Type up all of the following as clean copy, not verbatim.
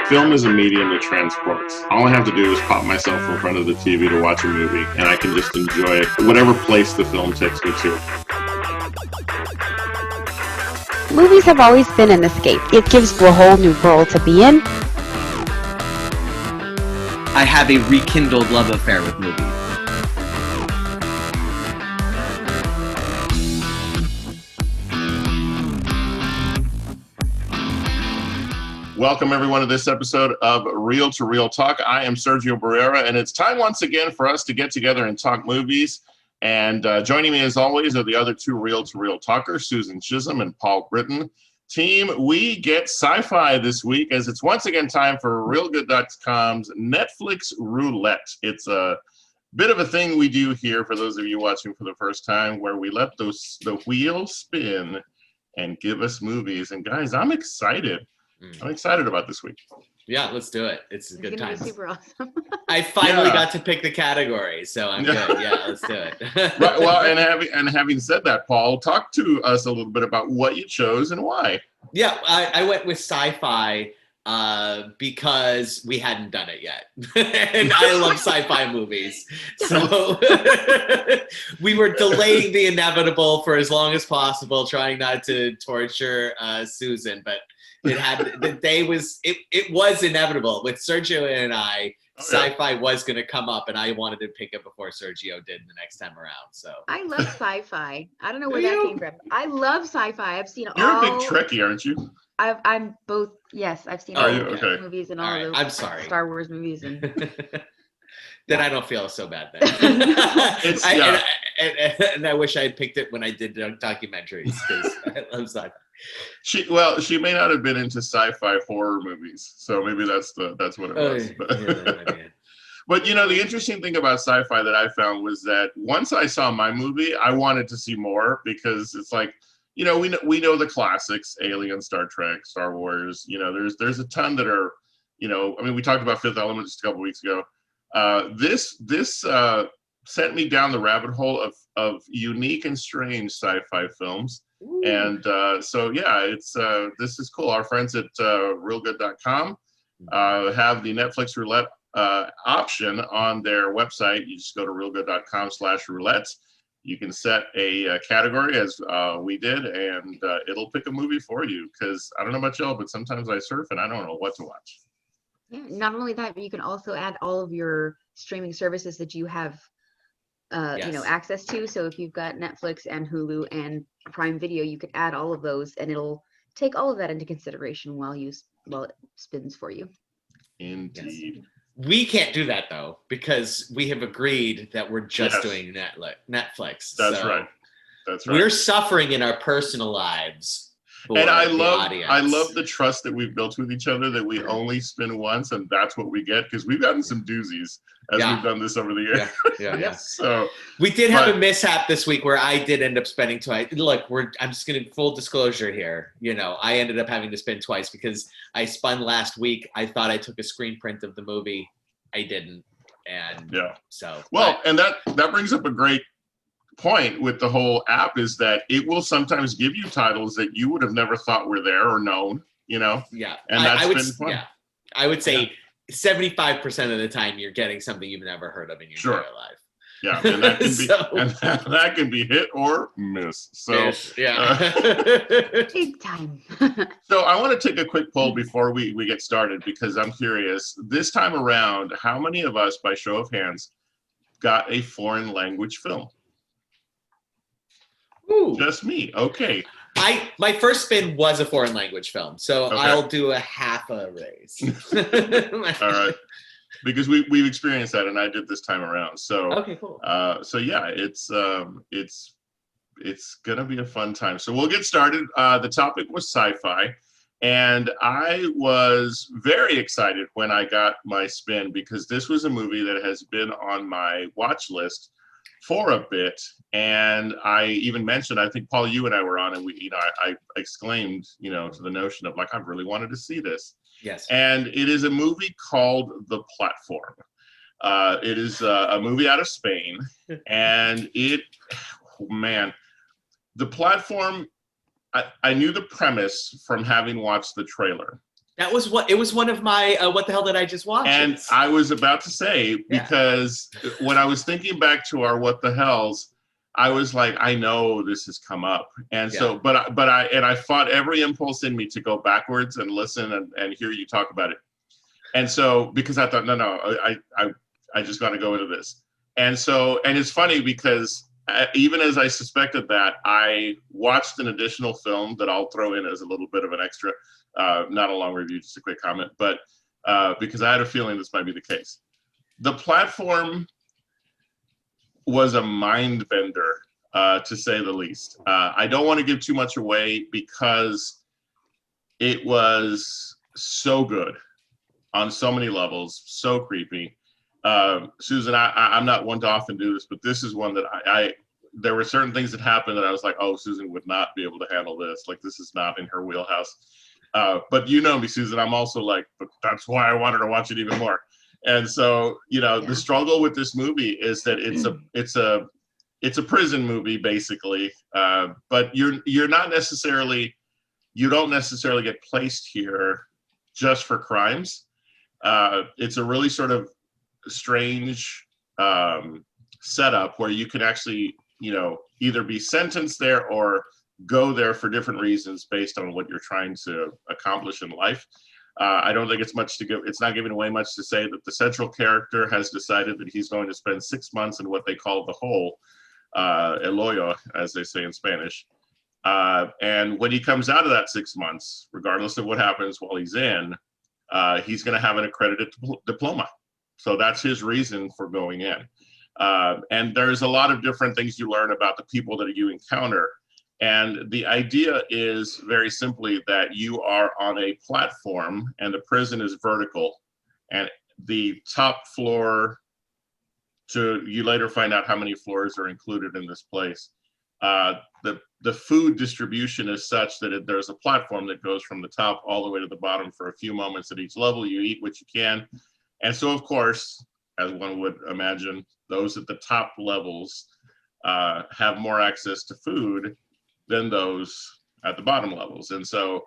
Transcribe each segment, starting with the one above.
Film is a medium that transports. All I have to do is pop myself in front of the TV to watch a movie, and I can just enjoy it, whatever place the film takes me to. Movies have always been an escape. It gives you a whole new world to be in. I have a rekindled love affair with movies. Welcome, everyone, to this episode of Real to Real Talk. I am Sergio Barrera, and it's time once again for us to get together and talk movies. And joining me, as always, are the other two Real to Real talkers, Susan Chisholm and Paul Britton. Team, we get Sci-Fi this week, as it's once again time for RealGood.com's Netflix Roulette. It's a bit of a thing we do here, for those of you watching for the first time, where we let the wheel spin and give us movies. And guys, I'm excited. I'm excited about this week. Yeah, let's do it. It's a good time. Super awesome. I finally got to pick the category, so I'm good. Yeah, let's do it. Right, well, and having said that, Paul, talk to us a little bit about what you chose and why. Yeah, I went with Sci-Fi because we hadn't done it yet, and I love sci-fi movies. So we were delaying the inevitable for as long as possible, trying not to torture Susan, but. It was inevitable with Sergio and I. Sci-Fi was going to come up, and I wanted to pick it before Sergio did the next time around. So I love Sci-Fi. I don't know where that came from. I love Sci-Fi. I've seen You're a big Trekkie, aren't you? I'm both. Yes, I've seen all the movies and all right. those I'm sorry. Star Wars movies. And then I don't feel so bad then. And I wish I had picked it when I did documentaries, because I love Sci-Fi. She may not have been into sci-fi horror movies, so maybe that's what it was. But you know, the interesting thing about sci-fi that I found was that once I saw my movie, I wanted to see more, because it's like, you know, we know the classics: Alien, Star Trek, Star Wars. You know, there's a ton that are, you know, I mean, we talked about Fifth Element just a couple weeks ago. This sent me down the rabbit hole of unique and strange sci-fi films. Ooh. And so yeah, it's this is cool. Our friends at RealGood.com have the Netflix Roulette option on their website. You just go to RealGood.com/roulette. You can set a category, as we did, and it'll pick a movie for you. Because I don't know about y'all, but sometimes I surf and I don't know what to watch. Yeah, not only that, but you can also add all of your streaming services that you have you know, access to. So if you've got Netflix and Hulu and Prime Video, you could add all of those, and it'll take all of that into consideration while it spins for you. Indeed. Yes. We can't do that though, because we have agreed that we're just doing Netflix. That's right. We're suffering in our personal lives. And I love the trust that we've built with each other, that we only spin once, and that's what we get, because we've gotten some doozies as we've done this over the years. Yeah. So we did have a mishap this week where I did end up spending twice. Look, I'm just going to full disclosure here. You know, I ended up having to spin twice because I spun last week. I thought I took a screen print of the movie. I didn't. And and that brings up a great point with the whole app, is that it will sometimes give you titles that you would have never thought were there or known, you know? Yeah. And that's been fun. Yeah. I would say 75% of the time you're getting something you've never heard of in your entire life. Yeah, and that can be that can be hit or miss. So big time. So I want to take a quick poll before we get started, because I'm curious. This time around, how many of us, by show of hands, got a foreign language film? Ooh. Just me. Okay. My first spin was a foreign language film, so I'll do a half a raise. All right. Because we've experienced that, and I did this time around. So cool. So yeah, it's gonna be a fun time. So we'll get started. The topic was sci-fi, and I was very excited when I got my spin, because this was a movie that has been on my watch list for a bit. And I even mentioned, I think, Paul, you and I were on, and we, you know, I exclaimed, you know, to the notion of, like, I've really wanted to see this. Yes. And it is a movie called The Platform. It is a movie out of Spain, and The Platform, I knew the premise from having watched the trailer. That was what, it was one of my, what the hell did I just watch? And I was about to say, because when I was thinking back to our What the Hells, I was like, I know this has come up. And so, but I fought every impulse in me to go backwards and listen and hear you talk about it. And so, because I thought, no, I just got to go into this. And so, and it's funny because even as I suspected that, I watched an additional film that I'll throw in as a little bit of an extra, not a long review, just a quick comment, but because I had a feeling this might be the case. The platform was a mind bender, to say the least. I don't want to give too much away because it was so good on so many levels, so creepy. Susan, I'm not one to often do this, but this is one that there were certain things that happened that I was like, oh, Susan would not be able to handle this. Like, this is not in her wheelhouse. But you know me, Susan, I'm also like, but that's why I wanted to watch it even more. And so, you know, the struggle with this movie is that it's a prison movie, basically. But you don't necessarily get placed here just for crimes. It's a really sort of strange setup where you can actually, you know, either be sentenced there or go there for different reasons based on what you're trying to accomplish in life. I don't think it's much to give. It's not giving away much to say that the central character has decided that he's going to spend 6 months in what they call the hole, el hoyo, as they say in Spanish. And when he comes out of that 6 months, regardless of what happens while he's in, he's going to have an accredited diploma. So that's his reason for going in. And there's a lot of different things you learn about the people that you encounter. And the idea is very simply that you are on a platform and the prison is vertical. And the top floor, you later find out how many floors are included in this place. The food distribution is such that there's a platform that goes from the top all the way to the bottom for a few moments at each level. You eat what you can. And so, of course, as one would imagine, those at the top levels have more access to food than those at the bottom levels. And so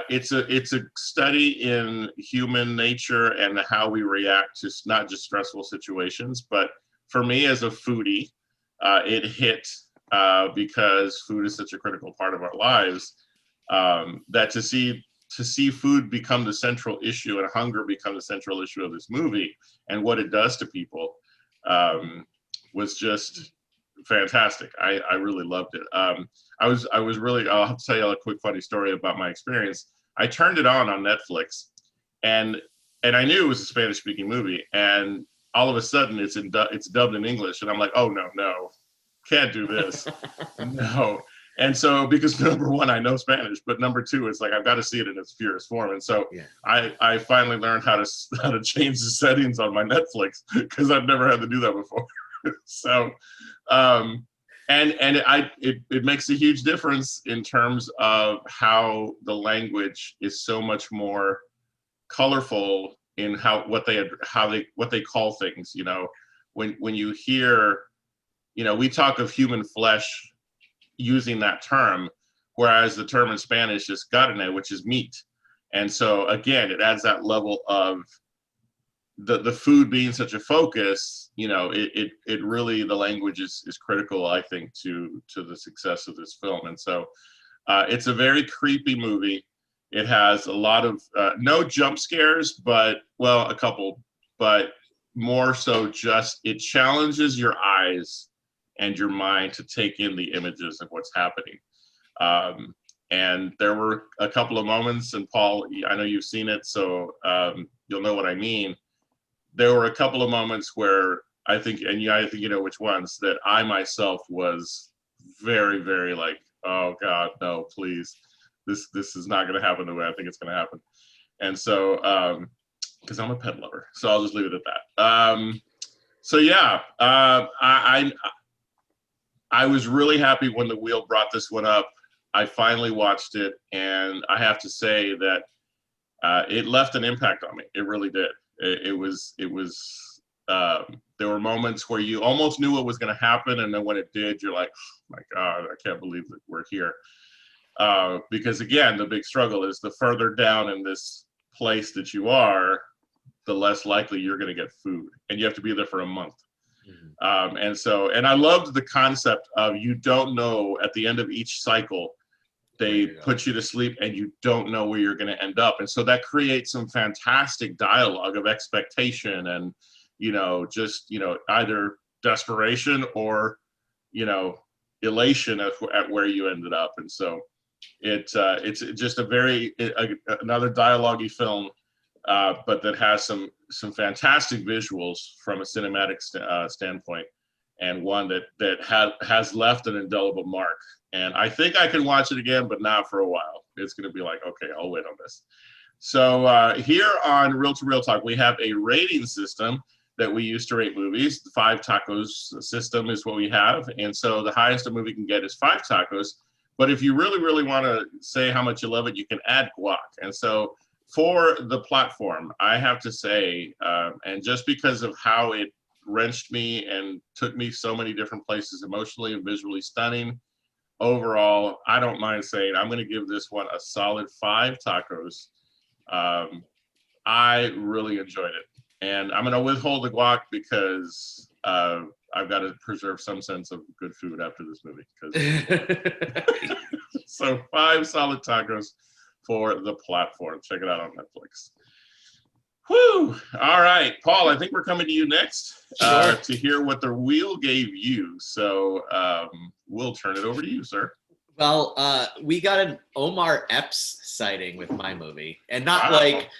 it's a study in human nature and how we react to not just stressful situations, but for me as a foodie, it hit because food is such a critical part of our lives, that to see food become the central issue and hunger become the central issue of this movie and what it does to people was just fantastic. I really loved it. I'll have to tell you a quick funny story about my experience. I turned it on Netflix and I knew it was a Spanish speaking movie, and all of a sudden it's dubbed in English, and I'm like, oh no, can't do this. No. And so, because number one, I know Spanish, but number two, it's like, I've got to see it in its purest form. And so I finally learned how to change the settings on my Netflix, because I've never had to do that before. So, it makes a huge difference in terms of how the language is so much more colorful in what they call things. You know, when you hear, you know, we talk of human flesh using that term, whereas the term in Spanish is carne, which is meat. And so again, it adds that level of the food being such a focus. You know, it really, the language is critical, I think, to the success of this film. And so it's a very creepy movie. It has a lot of no jump scares, but a couple, but more so just it challenges your eyes and your mind to take in the images of what's happening. And there were a couple of moments, and Paul, I know you've seen it, so you'll know what I mean. There were a couple of moments where I think you know which ones, that I myself was very, very like, oh God, no, please. This is not gonna happen the way I think it's gonna happen. And so, because I'm a pet lover, so I'll just leave it at that. So yeah, I was really happy when the Wheel brought this one up. I finally watched it, and I have to say that it left an impact on me. It really did. It was. There were moments where you almost knew what was going to happen, and then when it did, you're like, oh my God, I can't believe that we're here. Because again, the big struggle is the further down in this place that you are, the less likely you're going to get food, and you have to be there for a month. And I loved the concept of, you don't know, at the end of each cycle, they put you to sleep and you don't know where you're going to end up. And so that creates some fantastic dialogue of expectation and, just, either desperation or, elation at where you ended up. And so it's just another dialogue-y film, but that has some fantastic visuals from a cinematic standpoint, and one that has left an indelible mark. And I think I can watch it again, but not for a while. It's going to be like, okay, I'll wait on this. So here on Real to Real Talk, we have a rating system that we use to rate movies. The 5 tacos system is what we have. And so the highest a movie can get is 5 tacos. But if you really, really want to say how much you love it, you can add guac. And so for the platform, I have to say, and just because of how it wrenched me and took me so many different places, emotionally and visually stunning, overall, I don't mind saying I'm going to give this one a solid 5 tacos. I really enjoyed it. And I'm going to withhold the guac because I've got to preserve some sense of good food after this movie. So 5 solid tacos for the platform. Check it out on Netflix. Whew. All right, Paul, I think we're coming to you next to hear what the wheel gave you. So we'll turn it over to you, sir. Well, we got an Omar Epps sighting with my movie, and not like,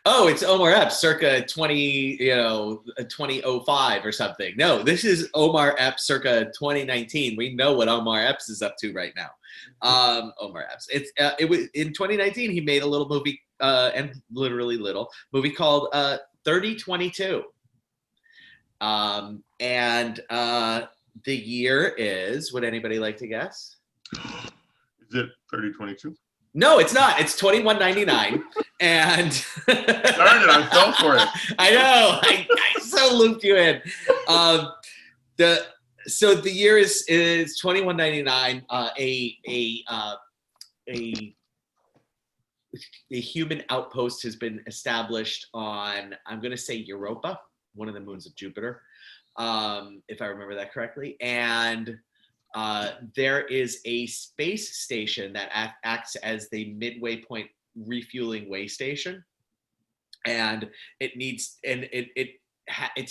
oh, it's Omar Epps circa 2005 or something. No, this is Omar Epps circa 2019. We know what Omar Epps is up to right now. Omar Epps. It was in 2019. He made a little movie, and literally little movie called 3022. And the year is. Would anybody like to guess? Is it 3022? No, it's not. It's 2199. And darn it, I fell for it. I know. I so looped you in. So the year is 2199. A human outpost has been established on, I'm going to say, Europa, one of the moons of Jupiter, if I remember that correctly. And there is a space station that acts as the midway point refueling way station, and it's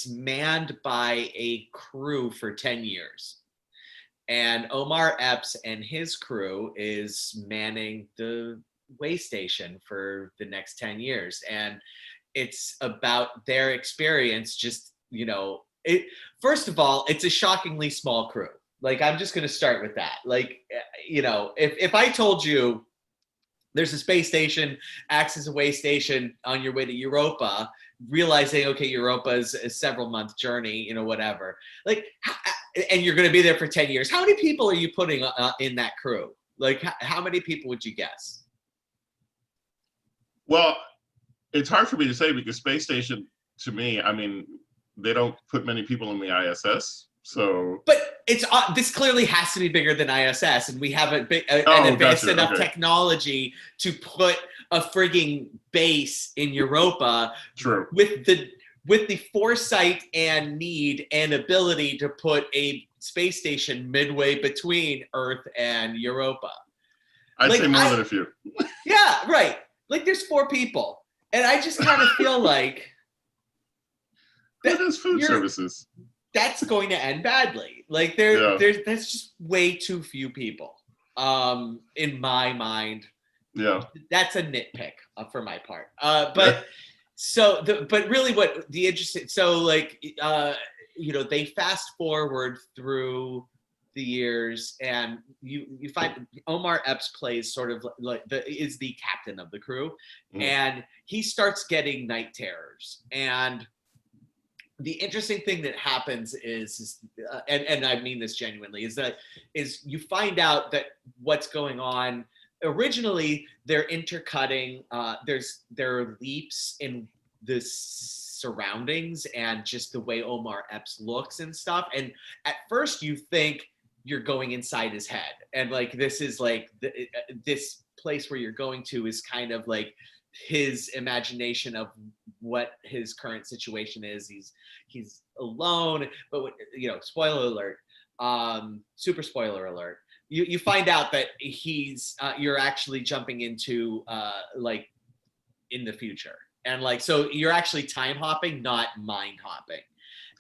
manned by a crew for 10 years. And Omar Epps and his crew is manning the way station for the next 10 years. And it's about their experience. Just, first of all, it's a shockingly small crew. Like, I'm just going to start with that. Like, if I told you there's a space station, acts as a way station on your way to Europa, realizing, okay, Europa is a several month journey, whatever. Like, and you're going to be there for 10 years. How many people are you putting in that crew? Like, how many people would you guess? Well, it's hard for me to say because space station, to me, I mean, they don't put many people in the ISS. So, but this clearly has to be bigger than ISS, and we have an advanced enough technology to put a frigging base in Europa. True. With the foresight and need and ability to put a space station midway between Earth and Europa. I'd say more than a few. Yeah, right. Like, there's 4 people, and I just kind of feel like that is food services. That's going to end badly. Like, there's that's just way too few people. In my mind. Yeah. That's a nitpick for my part. But really what the interesting, so like, they fast forward through the years, and you find Omar Epps plays sort of like is the captain of the crew, and he starts getting night terrors. And the interesting thing that happens is and I mean this genuinely, is you find out that what's going on. Originally, they're intercutting. There are leaps in the surroundings and just the way Omar Epps looks and stuff. And at first, you think you're going inside his head, and like this is like this place where you're going to is kind of like his imagination of what his current situation is. He's alone, but spoiler alert, super spoiler alert. You find out that you're actually jumping into like in the future, and like so you're actually time hopping, not mind hopping,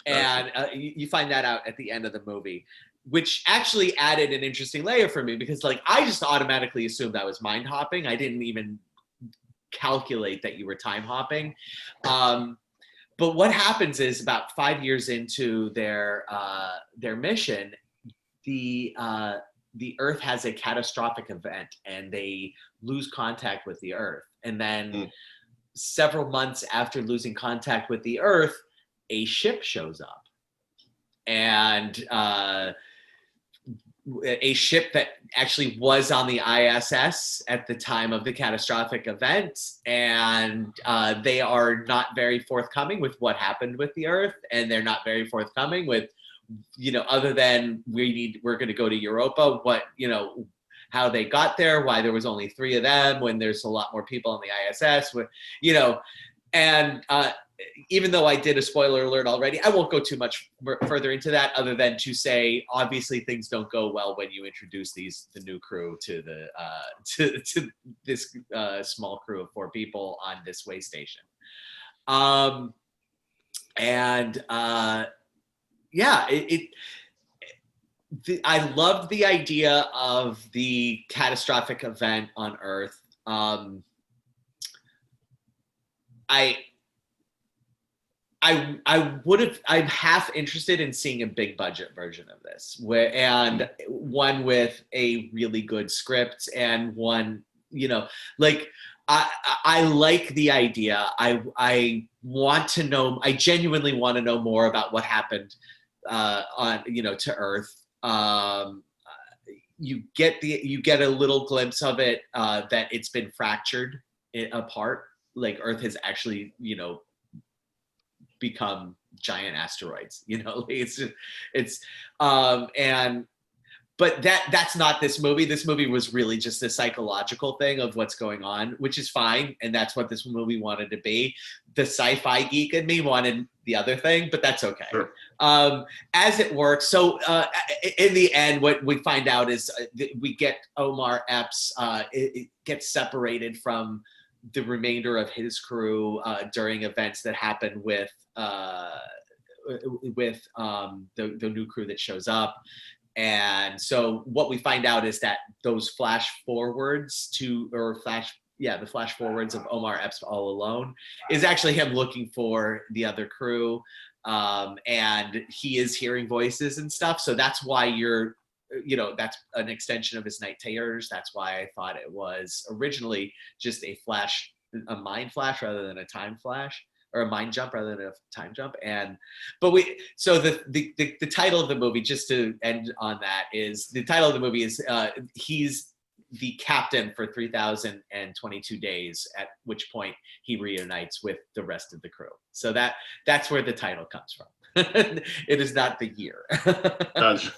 and you find that out at the end of the movie, which actually added an interesting layer for me because like I just automatically assumed that was mind hopping. I didn't even calculate that you were time hopping. But what happens is about 5 years into their mission, the Earth has a catastrophic event and they lose contact with the Earth. And then several months after losing contact with the Earth, a ship shows up. And a ship that actually was on the ISS at the time of the catastrophic event, and they are not very forthcoming with what happened with the Earth, and they're not very forthcoming with, other than we're going to go to Europa, how they got there, why there was only 3 of them when there's a lot more people on the ISS, and even though I did a spoiler alert already, I won't go too much further into that other than to say, obviously things don't go well when you introduce the new crew to the to this small crew of 4 people on this way station. I loved the idea of the catastrophic event on Earth. I'm half interested in seeing a big budget version of this, one with a really good script and one, I like the idea. I want to know, I genuinely want to know more about what happened to Earth. You get a little glimpse of it, that it's been fractured apart. Like Earth has actually, become giant asteroids, but that's not this movie. This movie was really just a psychological thing of what's going on, which is fine. And that's what this movie wanted to be. The sci-fi geek in me wanted the other thing, but that's okay. Sure. As it works. So in the end, what we find out is we get Omar Epps, it gets separated from the remainder of his crew during events that happen with the new crew that shows up. And so what we find out is that those flash forwards the flash forwards of Omar Epps all alone is actually him looking for the other crew. And he is hearing voices and stuff. So that's why that's an extension of his night terrors. That's why I thought it was originally just a mind flash rather than a time flash, or a mind jump rather than a time jump. So the title of the movie, just to end on that, is the title of the movie is he's the captain for 3,022 days, at which point he reunites with the rest of the crew. So that's where the title comes from. It is not the year. Gotcha.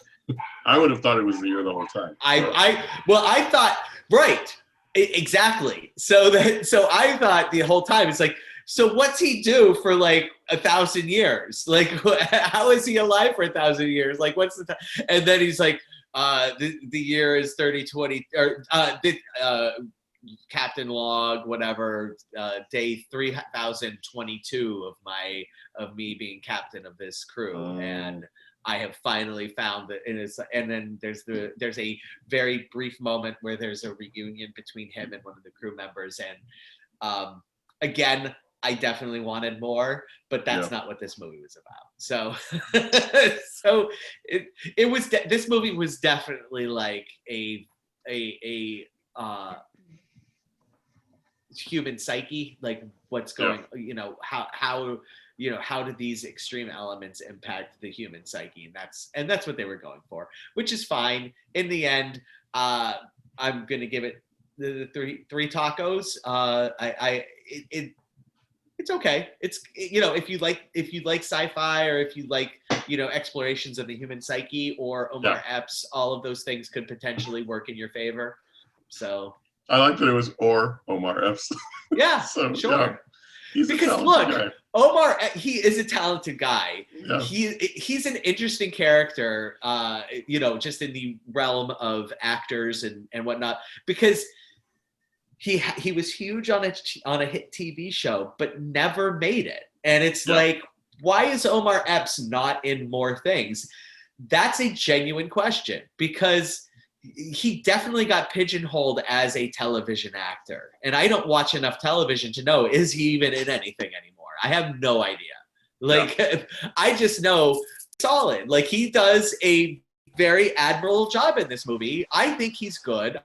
I would have thought it was the year the whole time. I thought, right, exactly. So I thought the whole time, it's like, so what's he do for like 1,000 years? Like, how is he alive for 1,000 years? Like, what's the time? And then he's like, the year is 3020, or Captain Log, whatever, day 3022 of me being captain of this crew. And I have finally found that and then there's a very brief moment where there's a reunion between him and one of the crew members. And again, I definitely wanted more, but that's not what this movie was about. So, this movie was definitely like a human psyche, like what's going, how do these extreme elements impact the human psyche? And that's what they were going for, which is fine. In the end, I'm gonna give it the three tacos. It's okay. It's, if you like sci-fi, or if you like, explorations of the human psyche or Omar Epps, all of those things could potentially work in your favor. So I like that it was or Omar Epps. Yeah, So, sure. yeah, he's because a look, guy. Omar, he is a talented guy. Yeah. He's an interesting character, just in the realm of actors and whatnot, because he was huge on a hit TV show, but never made it. And it's like, why is Omar Epps not in more things? That's a genuine question, because he definitely got pigeonholed as a television actor. And I don't watch enough television to know, is he even in anything anymore? I have no idea. I just know solid. Like, he does a very admirable job in this movie. I think he's good.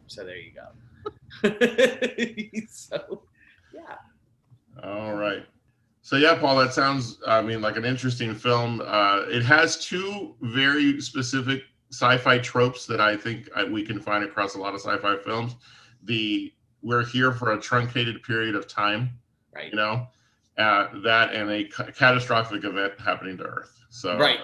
So there you go. So, yeah. All right. So yeah, Paul, that sounds, like an interesting film. It has two very specific sci-fi tropes that I think we can find across a lot of sci-fi films. We're here for a truncated period of time, right? That and a catastrophic event happening to Earth. So right.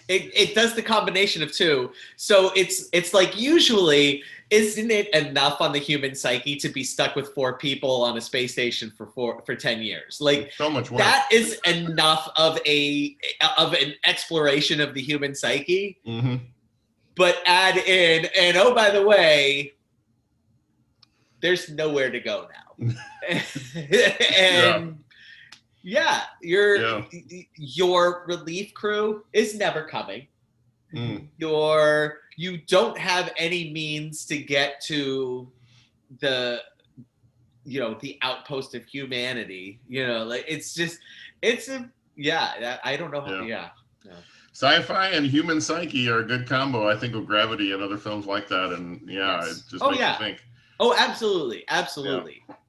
It does the combination of two. So it's like, usually, isn't it enough on the human psyche to be stuck with 4 people on a space station for 10 years? Like, so much work. That is enough of an exploration of the human psyche. Mm-hmm. But add in, and oh, by the way, there's nowhere to go now. And your relief crew is never coming. You don't have any means to get to the outpost of humanity. I don't know how. Sci-fi and human psyche are a good combo, I think, with Gravity and other films like that. And it just makes you think. Oh, absolutely. Yeah.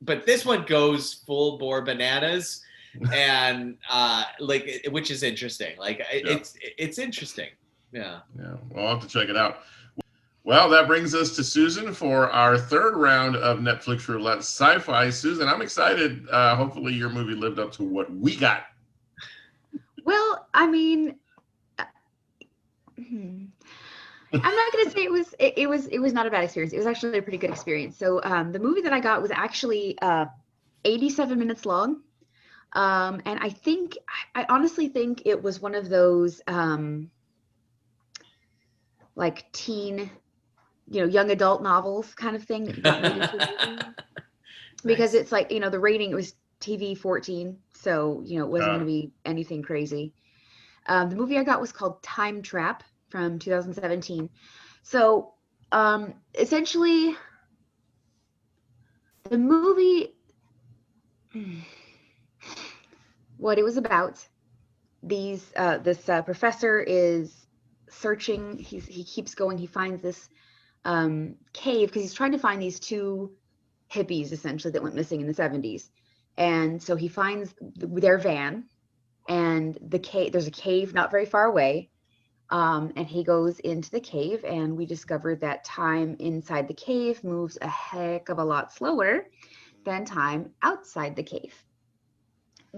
But this one goes full bore bananas, and which is interesting. It's interesting. Yeah. Yeah. Well, I'll have to check it out. Well, that brings us to Susan for our third round of Netflix Roulette Sci-Fi. Susan, I'm excited. Hopefully your movie lived up to what we got. Well, I mean, I'm not going to say it was not a bad experience. It was actually a pretty good experience. So the movie that I got was actually 87 minutes long. And I honestly think it was one of those like teen, young adult novels kind of thing that got made into a movie. Because it's like, the rating, it was TV 14. So, it wasn't going to be anything crazy. The movie I got was called Time Trap from 2017. So essentially, the movie, what it was about, this professor is searching. He keeps going. He finds this cave because he's trying to find these 2 hippies, essentially, that went missing in the 70s. And so he finds their van, and there's a cave not very far away. And he goes into the cave, and we discovered that time inside the cave moves a heck of a lot slower than time outside the cave.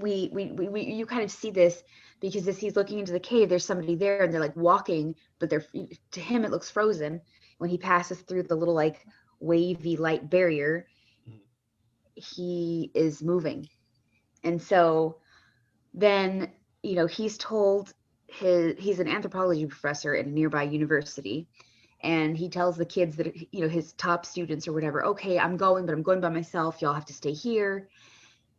You kind of see this because as he's looking into the cave, there's somebody there, and they're like walking, but to him it looks frozen. When he passes through the little like wavy light barrier, he is moving. And so then, he's told he's an anthropology professor at a nearby university, and he tells the kids that, his top students or whatever, okay, I'm going by myself. Y'all have to stay here.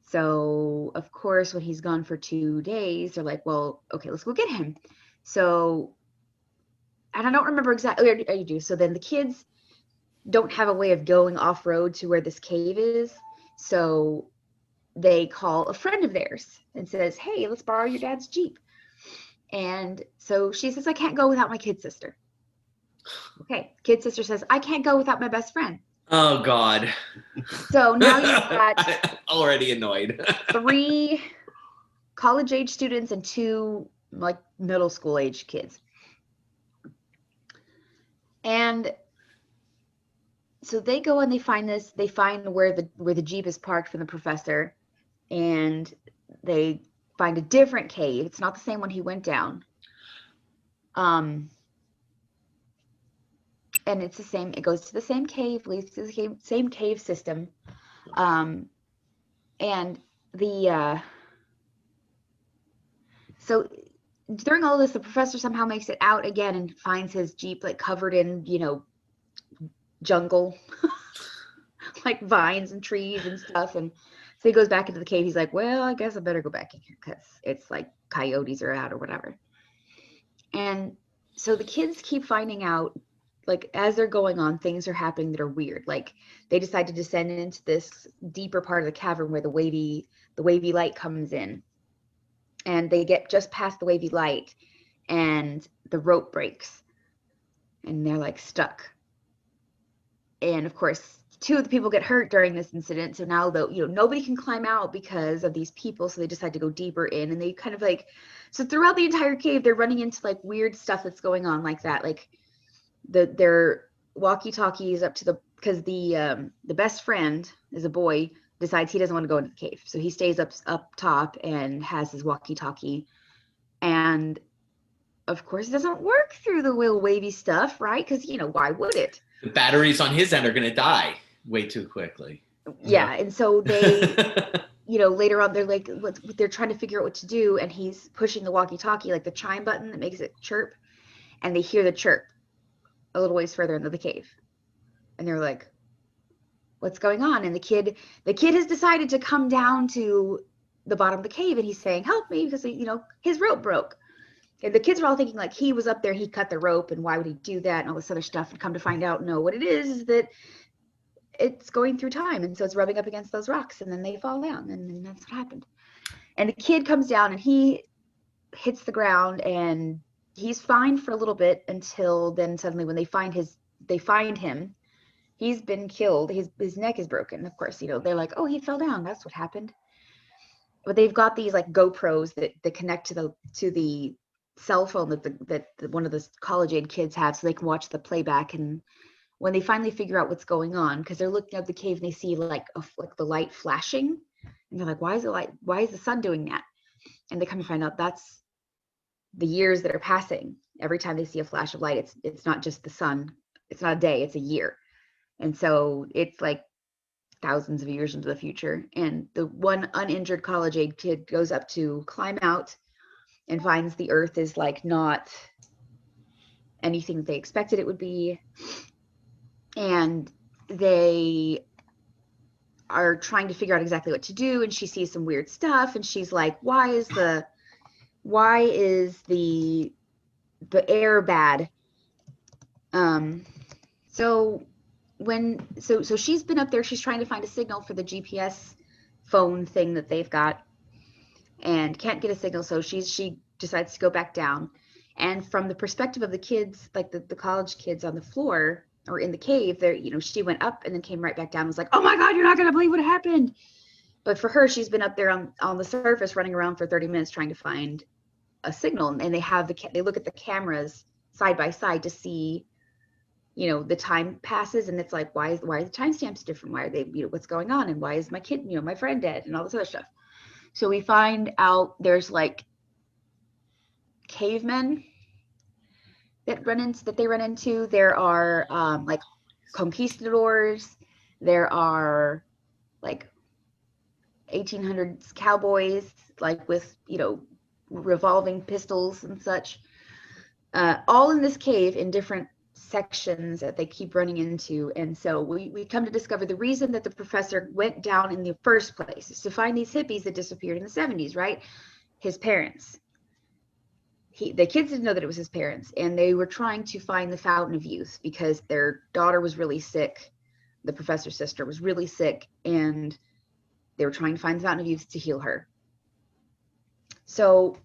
So of course, when he's gone for 2 days, they're like, well, okay, let's go get him. So, and I don't remember exactly, or you do. So then the kids don't have a way of going off road to where this cave is. So they call a friend of theirs and says, hey, let's borrow your dad's Jeep. And so she says, I can't go without my kid sister. Okay. Kid sister says, I can't go without my best friend. Oh, God. So now you've got already annoyed. 3 college age students and 2 like middle school age kids. And so they go and they find where the Jeep is parked from the professor, and they find a different cave. It's not the same one he went down. and it's the same. It goes to the same cave, leads to the same cave system, and the so during all this, the professor somehow makes it out again and finds his Jeep like covered in, jungle, like vines and trees and stuff. And so he goes back into the cave. He's like, well, I guess I better go back in here because it's like coyotes are out or whatever. And so the kids keep finding out, like as they're going on, things are happening that are weird. Like they decide to descend into this deeper part of the cavern where the wavy light comes in. And they get just past the wavy light and the rope breaks and they're like stuck. And of course, 2 of the people get hurt during this incident. So now nobody can climb out because of these people. So they decide to go deeper in, and they kind of like, so throughout the entire cave, they're running into like weird stuff that's going on like that. Like their walkie-talkies up to because the best friend is a boy, decides he doesn't want to go into the cave. So he stays up top and has his walkie-talkie. And of course it doesn't work through the little wavy stuff, right? Because, why would it? The batteries on his end are going to die way too quickly. Yeah. And so they, later on, they're like, they're trying to figure out what to do. And he's pushing the walkie-talkie, like the chime button that makes it chirp. And they hear the chirp a little ways further into the cave. And they're like, what's going on? And the kid has decided to come down to the bottom of the cave, and he's saying, help me, because his rope broke. And the kids are all thinking like he was up there, he cut the rope, and why would he do that, and all this other stuff. And come to find out, no, what it is that it's going through time, and so it's rubbing up against those rocks, and then they fall down, and then that's what happened. And the kid comes down and he hits the ground, and he's fine for a little bit until then suddenly when they find him, he's been killed. His neck is broken. Of course, they're like, oh, he fell down. That's what happened. But they've got these like GoPros that connect to the cell phone that one of the college age kids have, so they can watch the playback. And when they finally figure out what's going on, because they're looking up the cave and they see like the light flashing, and they're like, why is the sun doing that? And they come to find out that's the years that are passing. Every time they see a flash of light, it's not just the sun. It's not a day, it's a year. And so it's like thousands of years into the future. And the one uninjured college age kid goes up to climb out and finds the earth is like not anything that they expected it would be. And they are trying to figure out exactly what to do. And she sees some weird stuff, and she's like, why is the air bad? So she's been up there, she's trying to find a signal for the GPS phone thing that they've got, and can't get a signal. So she decides to go back down. And from the perspective of the kids, like the college kids on the floor or in the cave, there, she went up and then came right back down and was like, oh my God, you're not going to believe what happened. But for her, she's been up there on the surface running around for 30 minutes trying to find a signal. And they look at the cameras side by side to see, the time passes, and it's like, why are the timestamps different? Why are they, what's going on? And why is my kid, my friend dead, and all this other stuff. So we find out there's like cavemen that they run into. There are like conquistadors. There are like 1800s cowboys, like with, revolving pistols and such, all in this cave in different sections that they keep running into. And so we come to discover the reason that the professor went down in the first place is to find these hippies that disappeared in the 70s, right? His parents. The kids didn't know that it was his parents, and they were trying to find the fountain of youth because their daughter was really sick. The professor's sister was really sick, and they were trying to find the fountain of youth to heal her. So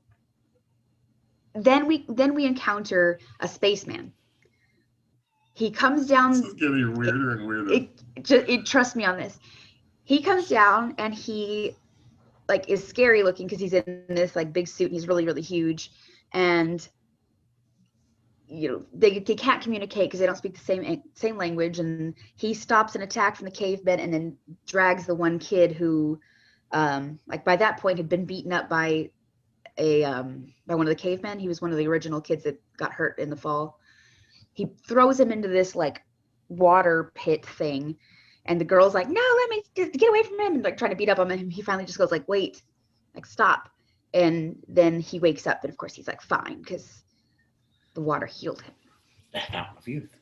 then we encounter a spaceman. He comes down. This is getting weirder and weirder. Trust me on this. He comes down and he like is scary looking because he's in this like big suit and he's really, really huge. And they can't communicate because they don't speak the same language. And he stops an attack from the cavemen and then drags the one kid who, like by that point had been beaten up by one of the cavemen. He was one of the original kids that got hurt in the fall. he throws him into this like water pit thing, and the girl's like, no, let me just get away from him, and like trying to beat up on him. And he finally just goes like, wait, like stop. And then he wakes up, and of course he's like fine because the water healed him. The fountain of youth.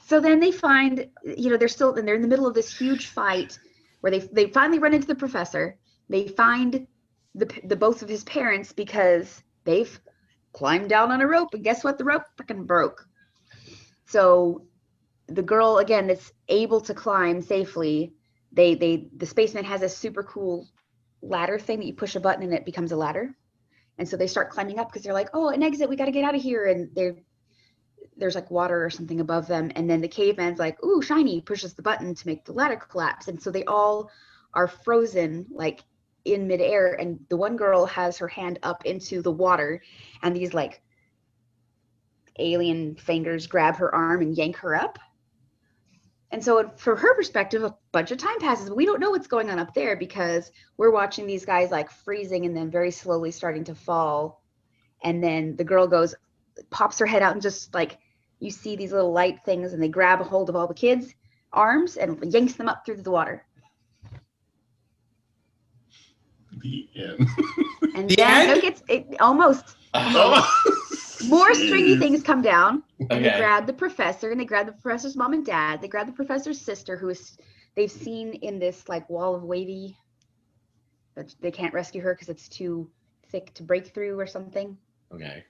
So then they find, they're in the middle of this huge fight where they finally run into the professor. They find the both of his parents because they've climbed down on a rope, and guess what? The rope freaking broke. So the girl, again, that's able to climb safely, the spaceman has a super cool ladder thing that you push a button and it becomes a ladder. And so they start climbing up because they're like, oh, an exit, we got to get out of here. And there's like water or something above them. And then the caveman's like, ooh, shiny, pushes the button to make the ladder collapse. And so they all are frozen like in midair. And the one girl has her hand up into the water, and these like alien fingers grab her arm and yank her up. And so from her perspective, a bunch of time passes. We don't know what's going on up there because we're watching these guys like freezing and then very slowly starting to fall. And then the girl pops her head out, and just like you see these little light things, and they grab a hold of all the kids' arms and yanks them up through the water. The end. And then it almost more stringy things come down, and they grab the professor, and they grab the professor's mom and dad. They grab the professor's sister, who they've seen in this like wall of wavy, but they can't rescue her because it's too thick to break through or something. Okay.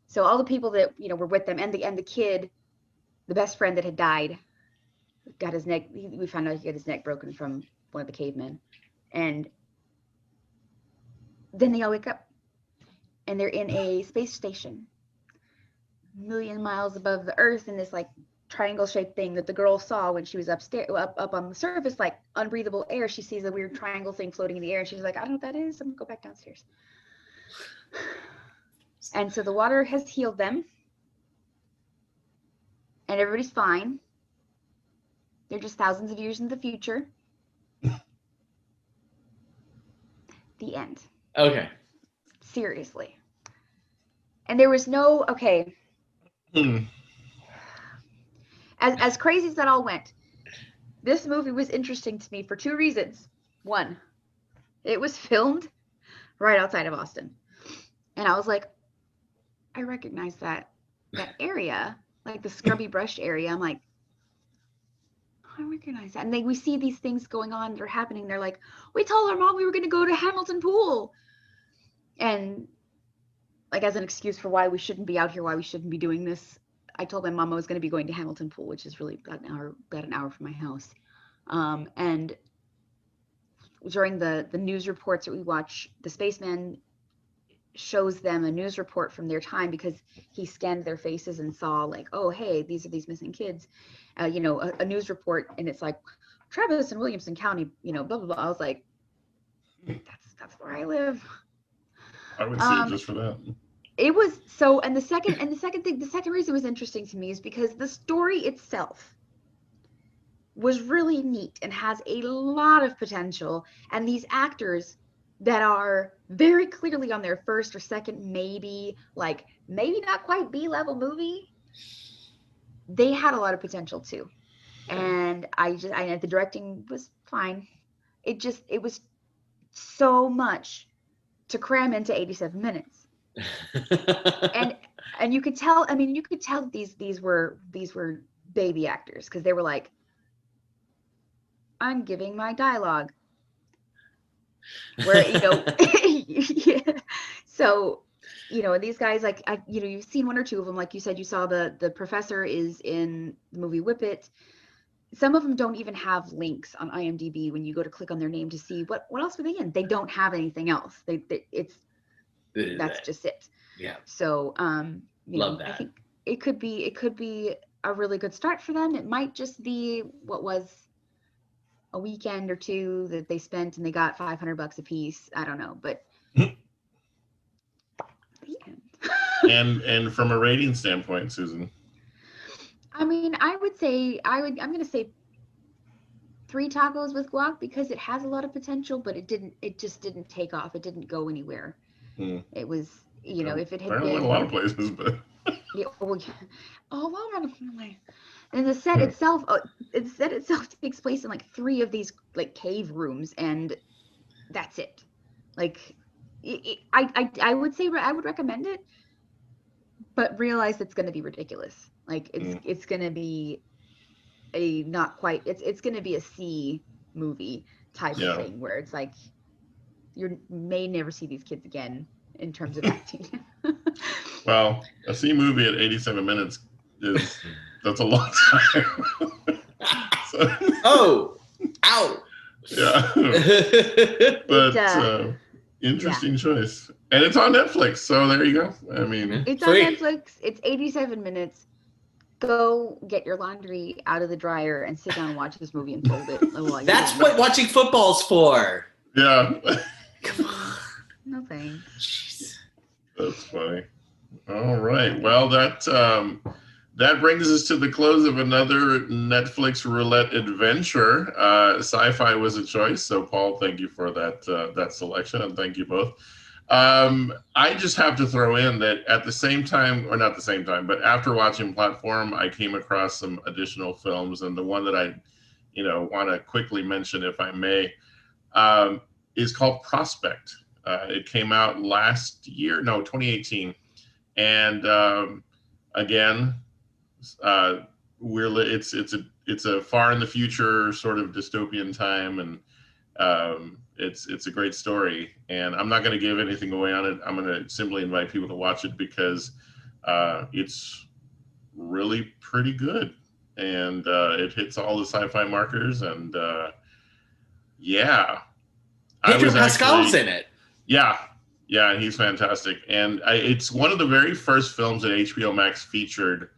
So all the people that were with them, and the kid, the best friend that had died, got his neck. We found out he got his neck broken from one of the cavemen, and then they all wake up, and they're in a space station, a million miles above the Earth, in this like triangle-shaped thing that the girl saw when she was upstairs, up on the surface, like unbreathable air. She sees a weird triangle thing floating in the air, and she's like, I don't know what that is. I'm gonna go back downstairs. And so the water has healed them, and everybody's fine. They're just thousands of years in the future. The end. Okay. Seriously. And there was no, as crazy as that all went, this movie was interesting to me for two reasons. One, it was filmed right outside of Austin. And I was like, I recognize that area, like the scrubby brush area. I'm like, I recognize that. And then we see these things going on that are happening. They're like, we told our mom we were going to go to Hamilton Pool. And like as an excuse for why we shouldn't be out here, why we shouldn't be doing this, I told my mom I was going to be going to Hamilton Pool, which is really about an hour from my house. And during the news reports that we watch, the spaceman shows them a news report from their time because he scanned their faces and saw like, oh, hey, these are these missing kids, a news report. And it's like Travis and Williamson County, blah, blah, blah. I was like, that's where I live. I would see it just for that. It was so, and the second reason it was interesting to me is because the story itself was really neat and has a lot of potential. And these actors that are very clearly on their first or second, maybe not quite B-level movie, they had a lot of potential too. And the directing was fine. It was so much to cram into 87 minutes. and you could tell, that these were baby actors, because they were like, I'm giving my dialogue. Where, yeah. So, these guys, like, you've seen one or two of them. Like you said, you saw the professor is in the movie Whip It. Some of them don't even have links on IMDb when you go to click on their name to see what else were they in. They don't have anything else. That's just it. Yeah. So, Love that. I think it could be a really good start for them. It might just be what was a weekend or two that they spent and they got $500 a piece. I don't know, but the end. and from a rating standpoint, Susan, I'm going to say 3 tacos with guac, because it has a lot of potential, but it just didn't take off. It didn't go anywhere. It was you know, if it had Apparently been a lot of places, but yeah, and the set itself, takes place in like 3 of these like cave rooms, and that's it. Like, I would say I would recommend it, but realize it's going to be ridiculous. Like it's going to be a not quite. It's going to be a C movie type of thing where it's like you may never see these kids again in terms of acting. Well, a C movie at 87 minutes that's a long time. So, oh, ow. Yeah. But interesting choice. And it's on Netflix, so there you go. I mean, it's on Netflix. It's 87 minutes. Go get your laundry out of the dryer and sit down and watch this movie and fold it. That's what watching football's for. Yeah. Come on. No thanks. Jeez. That's funny. All right. Well, that brings us to the close of another Netflix Roulette adventure. Sci-Fi was a choice, so Paul, thank you for that selection, and thank you both. I just have to throw in that at the same time, or not the same time, but after watching Platform, I came across some additional films, and the one that I, want to quickly mention, if I may, is called Prospect. It came out last year, 2018, and again. It's a far in the future sort of dystopian time, and it's a great story. And I'm not going to give anything away on it. I'm going to simply invite people to watch it because it's really pretty good, and it hits all the sci-fi markers. And yeah, Pedro Pascal's in it. Yeah, he's fantastic. And it's one of the very first films that HBO Max featured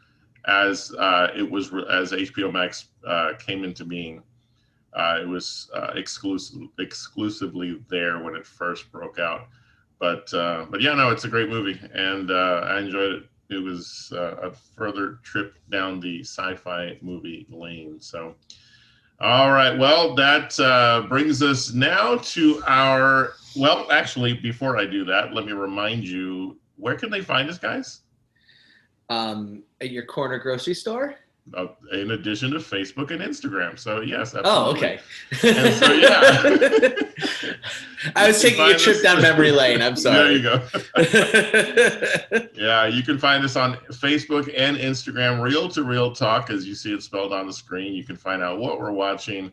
as HBO Max came into being. It was exclusively there when it first broke out. But yeah, no, it's a great movie, and I enjoyed it. It was a further trip down the sci-fi movie lane. So, all right, well, that brings us now to our. Well, actually, before I do that, let me remind you, where can they find us, guys? At your corner grocery store? In addition to Facebook and Instagram. So, yes, absolutely. Oh, okay. And so, yeah. I was taking a trip down memory lane. I'm sorry. There you go. Yeah, you can find us on Facebook and Instagram, Real to Real Talk, as you see it spelled on the screen. You can find out what we're watching,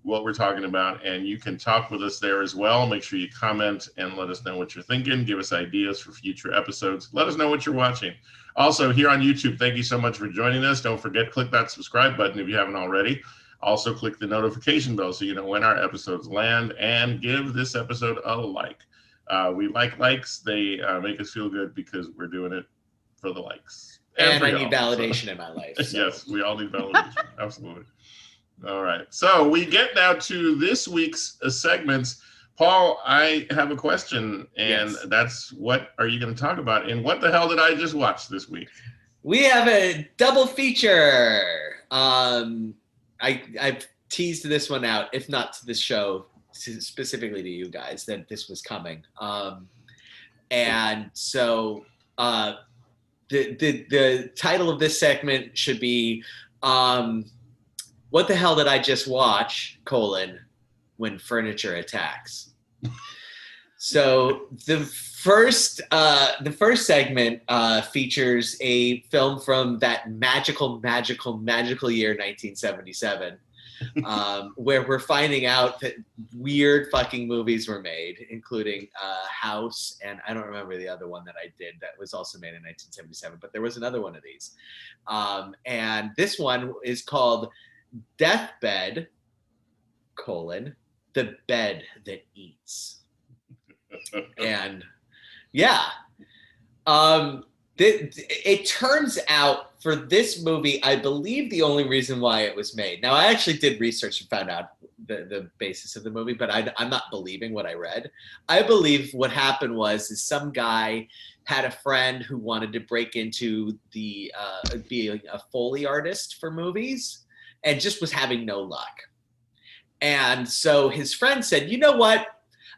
what we're talking about, and you can talk with us there as well. Make sure you comment and let us know what you're thinking. Give us ideas for future episodes. Let us know what you're watching. Also, here on YouTube, thank you so much for joining us. Don't forget, click that subscribe button if you haven't already. Also, click the notification bell so you know when our episodes land, and give this episode a like. We like likes. They make us feel good because we're doing it for the likes. And I need validation in my life. So. Yes, we all need validation. Absolutely. All right. So we get now to this week's segments. Paul, I have a question, and that's what are you going to talk about? And what the hell did I just watch this week? We have a double feature. I've teased this one out, if not to this show, specifically to you guys, that this was coming. And so the title of this segment should be What the Hell Did I Just Watch, When Furniture Attacks. So the first segment features a film from that magical year 1977, where we're finding out that weird fucking movies were made, including House, and I don't remember the other one that I did that was also made in 1977, but there was another one of these. And this one is called Deathbed, The Bed That Eats. And yeah, it turns out for this movie, I believe the only reason why it was made. Now, I actually did research and found out the basis of the movie, but I'm not believing what I read. I believe what happened was some guy had a friend who wanted to break into the being a Foley artist for movies, and just was having no luck. And so his friend said, you know what?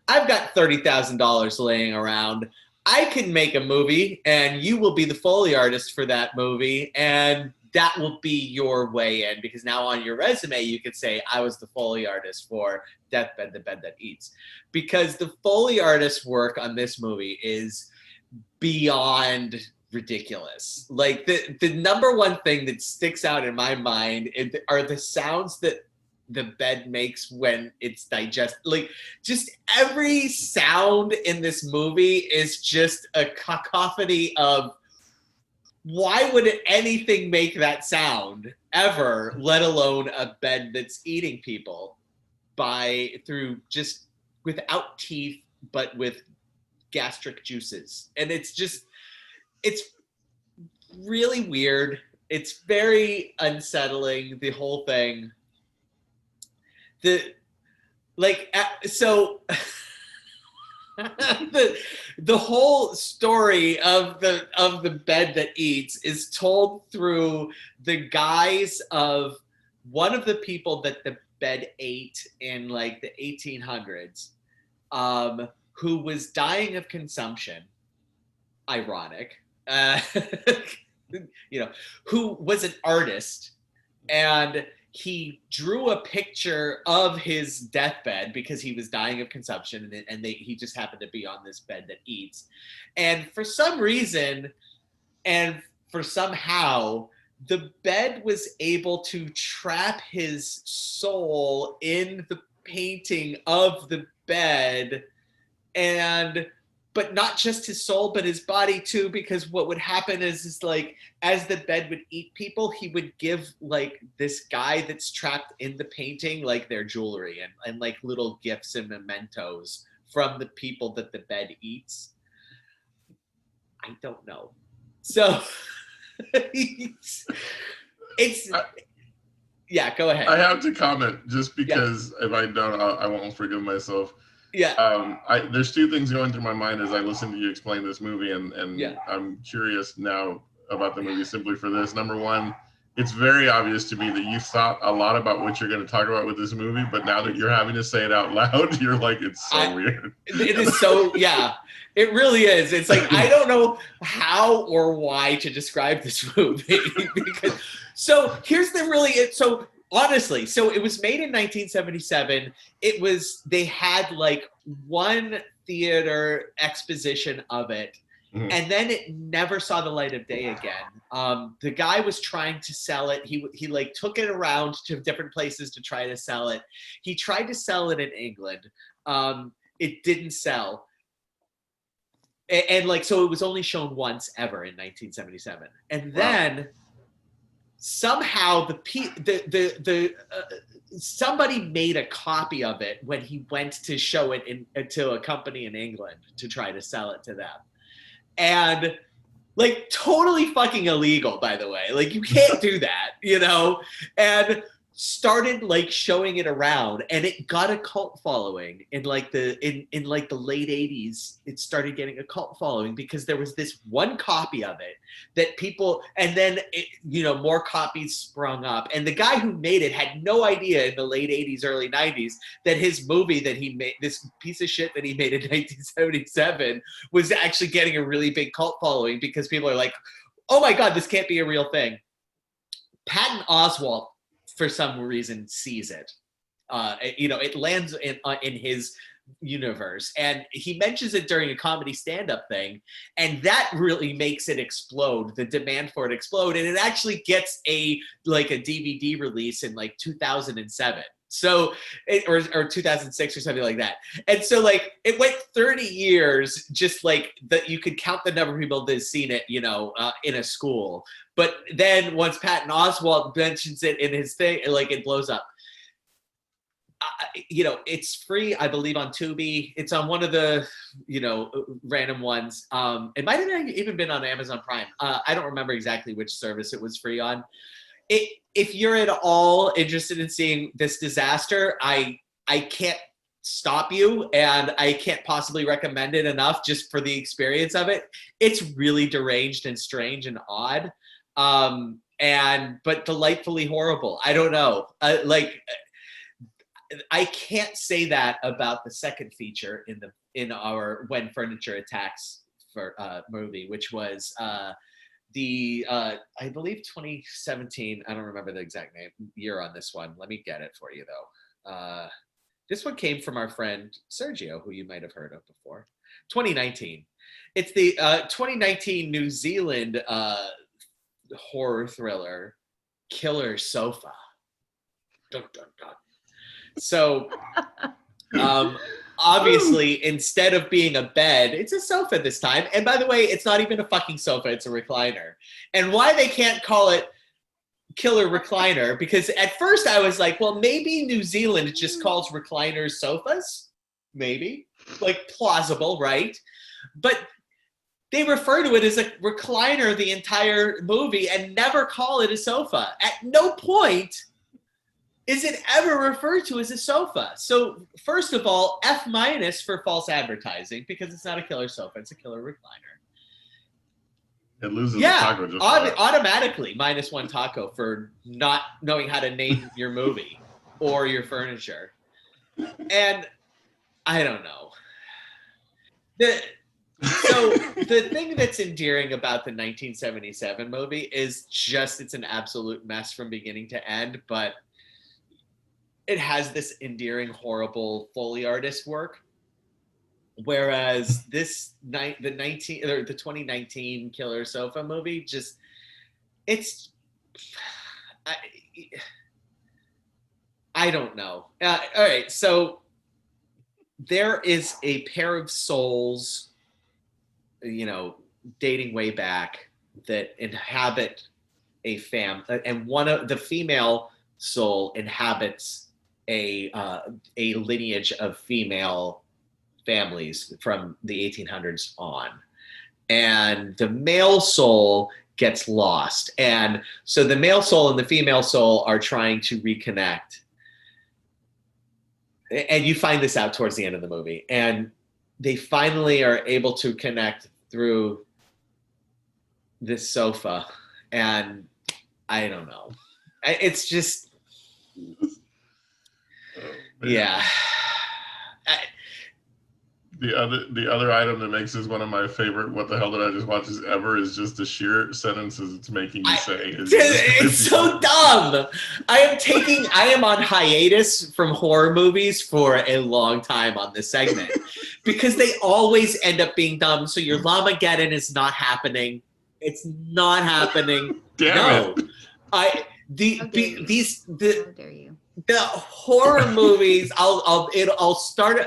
I've got $30,000 laying around. I can make a movie and you will be the Foley artist for that movie, and that will be your way in, because now on your resume you could say I was the Foley artist for Deathbed, the Bed That Eats, because the Foley artist work on this movie is beyond ridiculous. Like the number one thing that sticks out in my mind are the sounds that the bed makes when it's digested. Like, just every sound in this movie is just a cacophony of, why would anything make that sound ever, let alone a bed that's eating people through just without teeth, but with gastric juices. And it's really weird. It's very unsettling, the whole thing. So the whole story of the bed that eats is told through the guise of one of the people that the bed ate in like the 1800s, who was dying of consumption. Ironic. Who was an artist, and he drew a picture of his deathbed because he was dying of consumption, and he just happened to be on this bed that eats. And for some reason, and for somehow, the bed was able to trap his soul in the painting of the bed, but not just his soul, but his body too, because what would happen is like, as the bed would eat people, he would give like this guy that's trapped in the painting, like their jewelry and like little gifts and mementos from the people that the bed eats. I don't know. So yeah, go ahead. I have to comment just because if I don't, I won't forgive myself. Yeah. There's two things going through my mind as I listen to you explain this movie, and yeah. I'm curious now about the movie simply for this. Number one, it's very obvious to me that you thought a lot about what you're going to talk about with this movie, but now that you're having to say it out loud, you're like, it's so weird. It is so, yeah, it really is. It's like, I don't know how or why to describe this movie. So honestly, so it was made in 1977. They had like one theater exposition of it, and then it never saw the light of day again. The guy was trying to sell it. He like took it around to different places to try to sell it. He tried to sell it in England. It didn't sell. And like, so it was only shown once ever in 1977. And then somehow somebody made a copy of it when he went to show it to a company in England to try to sell it to them. And like, totally fucking illegal, by the way. Like, you can't do that, and started like showing it around, and it got a cult following in like the late 80s. It started getting a cult following because there was this one copy of it that people, and then more copies sprung up, and the guy who made it had no idea in the late 80s, early 90s that his movie that he made, this piece of shit that he made in 1977, was actually getting a really big cult following, because people are like, oh my God, this can't be a real thing. Patton Oswalt, for some reason, sees it. It lands in his universe, and he mentions it during a comedy stand-up thing, and that really makes it explode. The demand for it explode, and it actually gets a DVD release in like 2007. So, or 2006 or something like that. And so like, it went 30 years, just like that you could count the number of people that have seen it, in a school. But then once Patton Oswalt mentions it in his thing, like, it blows up. It's free, I believe, on Tubi. It's on one of the, random ones. It might have even been on Amazon Prime. I don't remember exactly which service it was free on. If you're at all interested in seeing this disaster, I can't stop you, and I can't possibly recommend it enough just for the experience of it. It's really deranged and strange and odd, but delightfully horrible. I don't know. I can't say that about the second feature in our When Furniture Attacks movie, which was the I believe 2017. I don't remember the exact year on this one. Let me get it for you though. This one came from our friend Sergio, who you might have heard of before. 2019. It's the 2019 New Zealand horror thriller, Killer Sofa. Dun, dun, dun. So, obviously, instead of being a bed, it's a sofa this time. And by the way, it's not even a fucking sofa, it's a recliner. And why they can't call it Killer Recliner, because at first I was like, well, maybe New Zealand just calls recliners sofas. Maybe. Like, plausible, right? But they refer to it as a recliner the entire movie and never call it a sofa. At no point is it ever referred to as a sofa. So first of all, F- for false advertising, because it's not a killer sofa, it's a killer recliner. It loses the taco just automatically -1 taco for not knowing how to name your movie or your furniture. And I don't know. So the thing that's endearing about the 1977 movie is just it's an absolute mess from beginning to end, but it has this endearing, horrible Foley artist work. Whereas the 2019 Killer Sofa movie, just I don't know. All right, so there is a pair of souls, dating way back, that inhabit a and one of the female soul inhabits a lineage of female families from the 1800s on, and the male soul gets lost, and so the male soul and the female soul are trying to reconnect, and you find this out towards the end of the movie, and they finally are able to connect through this sofa, and I don't know, it's just yeah. The other item that makes this one of my favorite "what the hell did I just watch" this ever is just the sheer sentences it's making you say. It's so dumb. I am on hiatus from horror movies for a long time on this segment because they always end up being dumb. So your Llamageddon is not happening. It's not happening. Damn it. How dare you? The horror movies, I'll start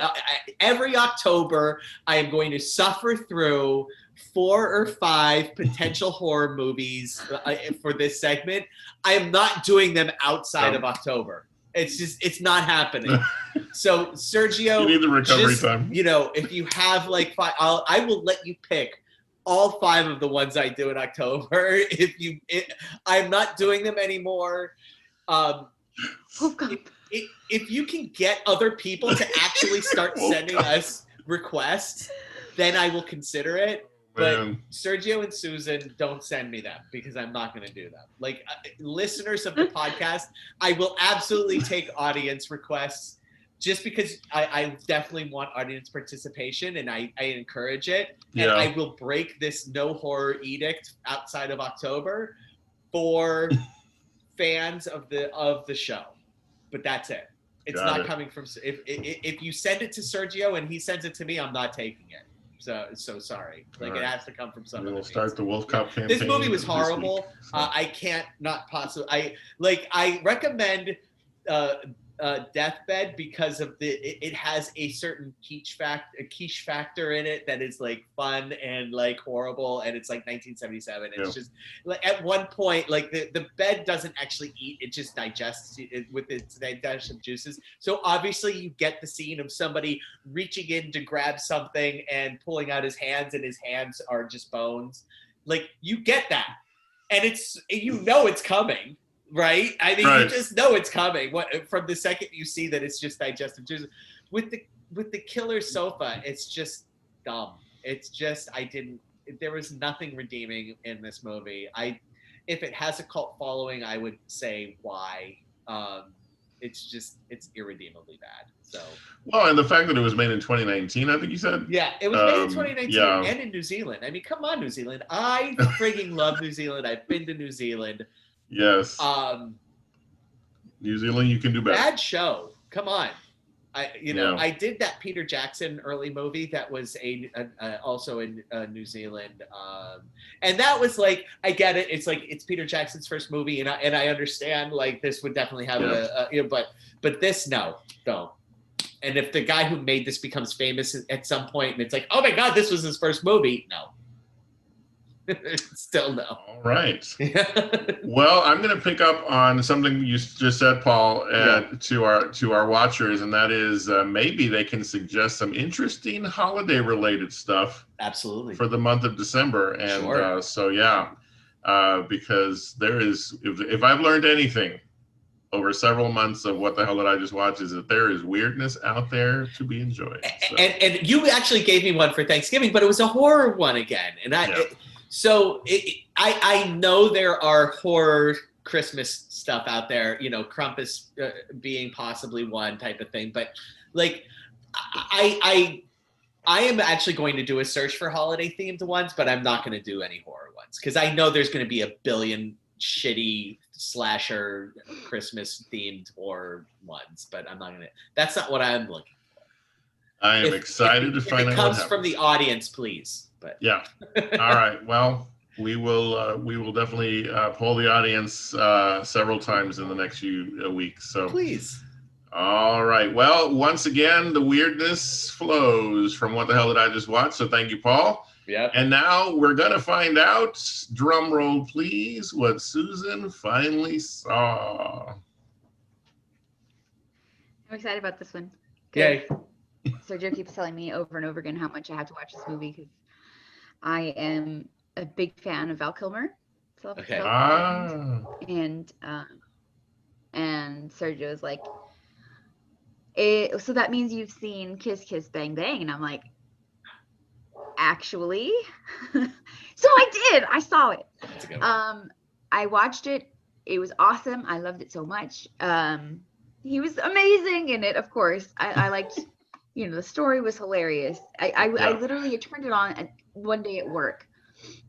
every October. I am going to suffer through 4 or 5 potential horror movies for this segment. I am not doing them outside of October. It's not happening. So Sergio, you need the recovery time. If you have like 5, I will let you pick all 5 of the ones I do in October. I'm not doing them anymore. If you can get other people to actually start sending us requests, then I will consider it. But Sergio and Susan, don't send me them because I'm not going to do them. Like listeners of the podcast, I will absolutely take audience requests just because I definitely want audience participation and I encourage it. And I will break this no horror edict outside of October for fans of the show. But that's it. It's not coming from. If you send it to Sergio and he sends it to me, I'm not taking it. So sorry. Like it has to come from somebody. We'll start the Wolf Cop campaign. This movie was horrible. I can't not possibly. I recommend Deathbed because of it has a certain quiche factor in it that is like fun and like horrible, and it's like 1977. It's just like at one point, like the bed doesn't actually eat; it just digests it with its digestive juices. So obviously, you get the scene of somebody reaching in to grab something and pulling out his hands, and his hands are just bones. Like you get that, and it's coming. Right? I mean, you just know it's coming. From the second you see that it's just digestive juice. With the Killer Sofa, it's just dumb. It's just there was nothing redeeming in this movie. If it has a cult following, I would say why. it's irredeemably bad. So. Well, and the fact that it was made in 2019, I think you said. Yeah, it was made in 2019 yeah. and in New Zealand. I mean, come on, New Zealand. I frigging love New Zealand. I've been to New Zealand. Yes. New Zealand, you can do better. Bad show. Come on. I did that Peter Jackson early movie that was also in New Zealand, and that was like, I get it. It's like it's Peter Jackson's first movie, and I understand like this would definitely have but this no. And if the guy who made this becomes famous at some point, and it's like, oh my God, this was his first movie, no. Still no. All right. Well, I'm going to pick up on something you just said, Paul, to our watchers, and that is maybe they can suggest some interesting holiday-related stuff. Absolutely. For the month of December, and because there is, if I've learned anything over several months of What the Hell Did I Just Watch, is that there is weirdness out there to be enjoyed. So. And you actually gave me one for Thanksgiving, but it was a horror one again, and I know there are horror Christmas stuff out there, Krampus being possibly one type of thing, but like I am actually going to do a search for holiday themed ones, but I'm not going to do any horror ones because I know there's going to be a billion shitty slasher Christmas themed horror ones, but I'm not going to. That's not what I'm looking for. I am excited to find out. It comes from the audience, please. But yeah. All right. Well, we will definitely poll the audience several times in the next few weeks. So please. All right. Well, once again, the weirdness flows from What the Hell Did I Just Watch? So thank you, Paul. Yeah. And now we're gonna find out, drum roll please, what Susan finally saw. I'm excited about this one. Yay. Sergio keeps telling me over and over again how much I have to watch this movie because I am a big fan of Val Kilmer. Okay. And Sergio is like, so that means you've seen Kiss Kiss Bang Bang, and I'm like, actually. So I did. I saw it. That's a good one. I watched it. It was awesome. I loved it so much. He was amazing in it, of course. I liked, the story was hilarious. I literally turned it on one day at work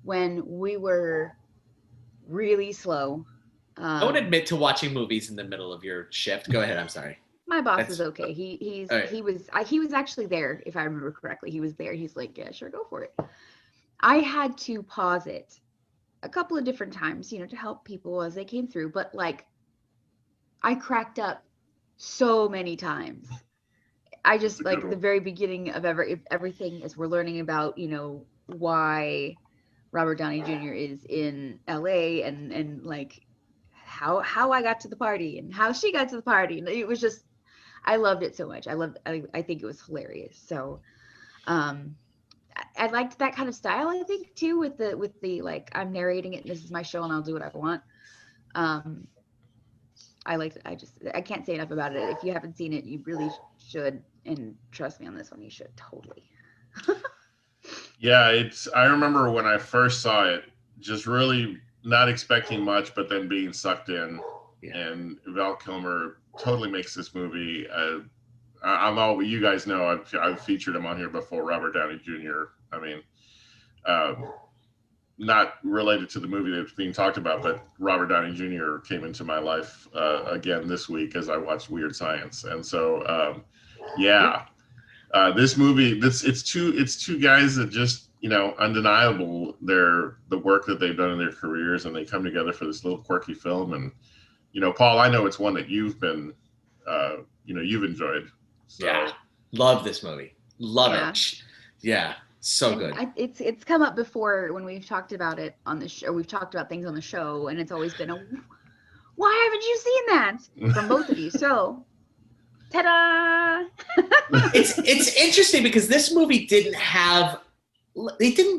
when we were really slow. Don't admit to watching movies in the middle of your shift. Go ahead. I'm sorry. My boss is okay. He was actually there, if I remember correctly. He was there. He's like, yeah, sure, go for it. I had to pause it a couple of different times, to help people as they came through. But like, I cracked up so many times. I just like the very beginning of everything as we're learning about, why Robert Downey Jr. is in LA and like how I got to the party and how she got to the party. And it was just, I loved it so much. I think it was hilarious. So, I liked that kind of style, I think too, with the like, I'm narrating it, this is my show and I'll do what I want. I liked it. I can't say enough about it. If you haven't seen it, you really should. And trust me on this one, you should totally. Yeah, I remember when I first saw it, just really not expecting much, but then being sucked in. Yeah. And Val Kilmer totally makes this movie. You guys know I've featured him on here before, Robert Downey Jr. I mean, not related to the movie that's being talked about, but Robert Downey Jr. came into my life again this week as I watched Weird Science, and so this movie, it's two guys that just undeniable the work that they've done in their careers, and they come together for this little quirky film. And Paul, I know it's one that you've been you've enjoyed. So. Yeah, love this movie. Love it. Yeah, so good. It's come up before when we've talked about it on the show. We've talked about things on the show, and it's always been why haven't you seen that from both of you? So, ta-da! It's interesting because this movie didn't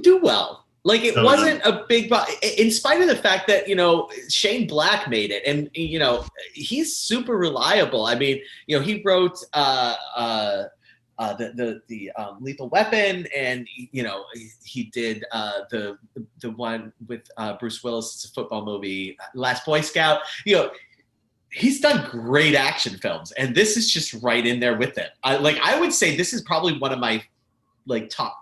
do well. Like it wasn't a big, in spite of the fact that, Shane Black made it, and, he's super reliable. I mean, he wrote the Lethal Weapon, and, he did the one with Bruce Willis. It's a football movie, Last Boy Scout. he's done great action films, and this is just right in there with it. I would say this is probably one of my like top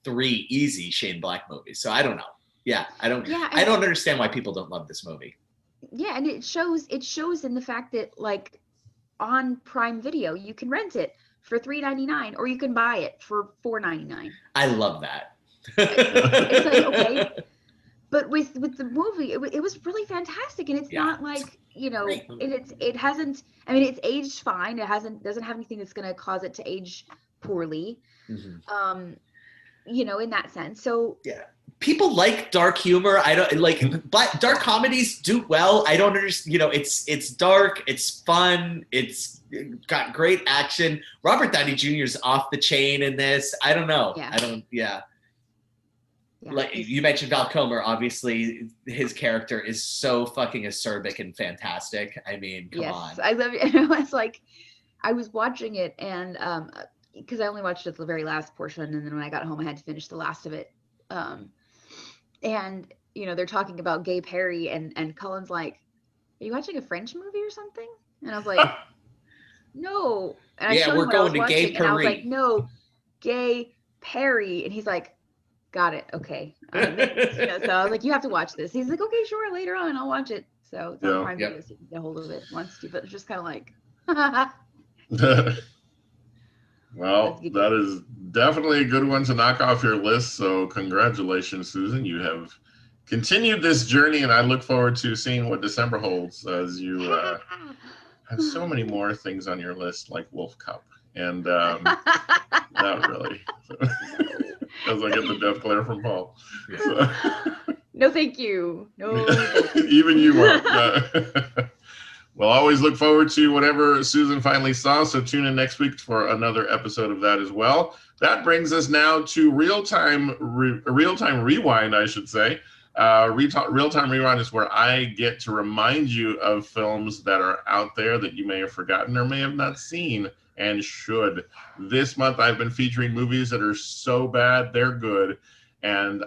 3 easy Shane Black movies. So I don't know. Yeah, I don't understand why people don't love this movie. Yeah, and it shows in the fact that like on Prime Video you can rent it for $3.99 or you can buy it for $4.99. I love that. It's like, okay. But with the movie, it was really fantastic, and it's not like, you know, it hasn't. I mean, it's aged fine. It doesn't have anything that's going to cause it to age poorly. Mm-hmm. You know, in that sense. So yeah, people like dark humor. I don't like, but dark comedies do well. I don't understand. You know, it's dark, it's fun, it's got great action. Robert Downey Jr. is off the chain in this. I don't know. Yeah. Yeah, like you mentioned Val Kilmer, obviously his character is so fucking acerbic and fantastic. I mean, come on. I love it. It was like, I was watching it and because I only watched it the very last portion, and then when I got home I had to finish the last of it. And you know, they're talking about Gay Perry and Cullen's like, are you watching a French movie or something? And I was like, no. And I showed we're him going to Gay Perry. And I was like, no, Gay Perry. And he's like, got it. Okay. You know, so I was like, you have to watch this. He's like, okay, sure. Later on, I'll watch it. So it's on Prime Video, so you can get a hold of it once too. But it's just kind of like, well, that is definitely a good one to knock off your list. So congratulations, Susan. You have continued this journey, and I look forward to seeing what December holds as you have so many more things on your list, like Wolf Cup. And not really. As I get the death glare from Paul. So. No, thank you. No. Even you won't. We'll always look forward to whatever Susan finally saw. So tune in next week for another episode of that as well. That brings us now to real-time rewind, I should say. Real-time rewind is where I get to remind you of films that are out there that you may have forgotten or may have not seen. And should. This month I've been featuring movies that are so bad they're good, and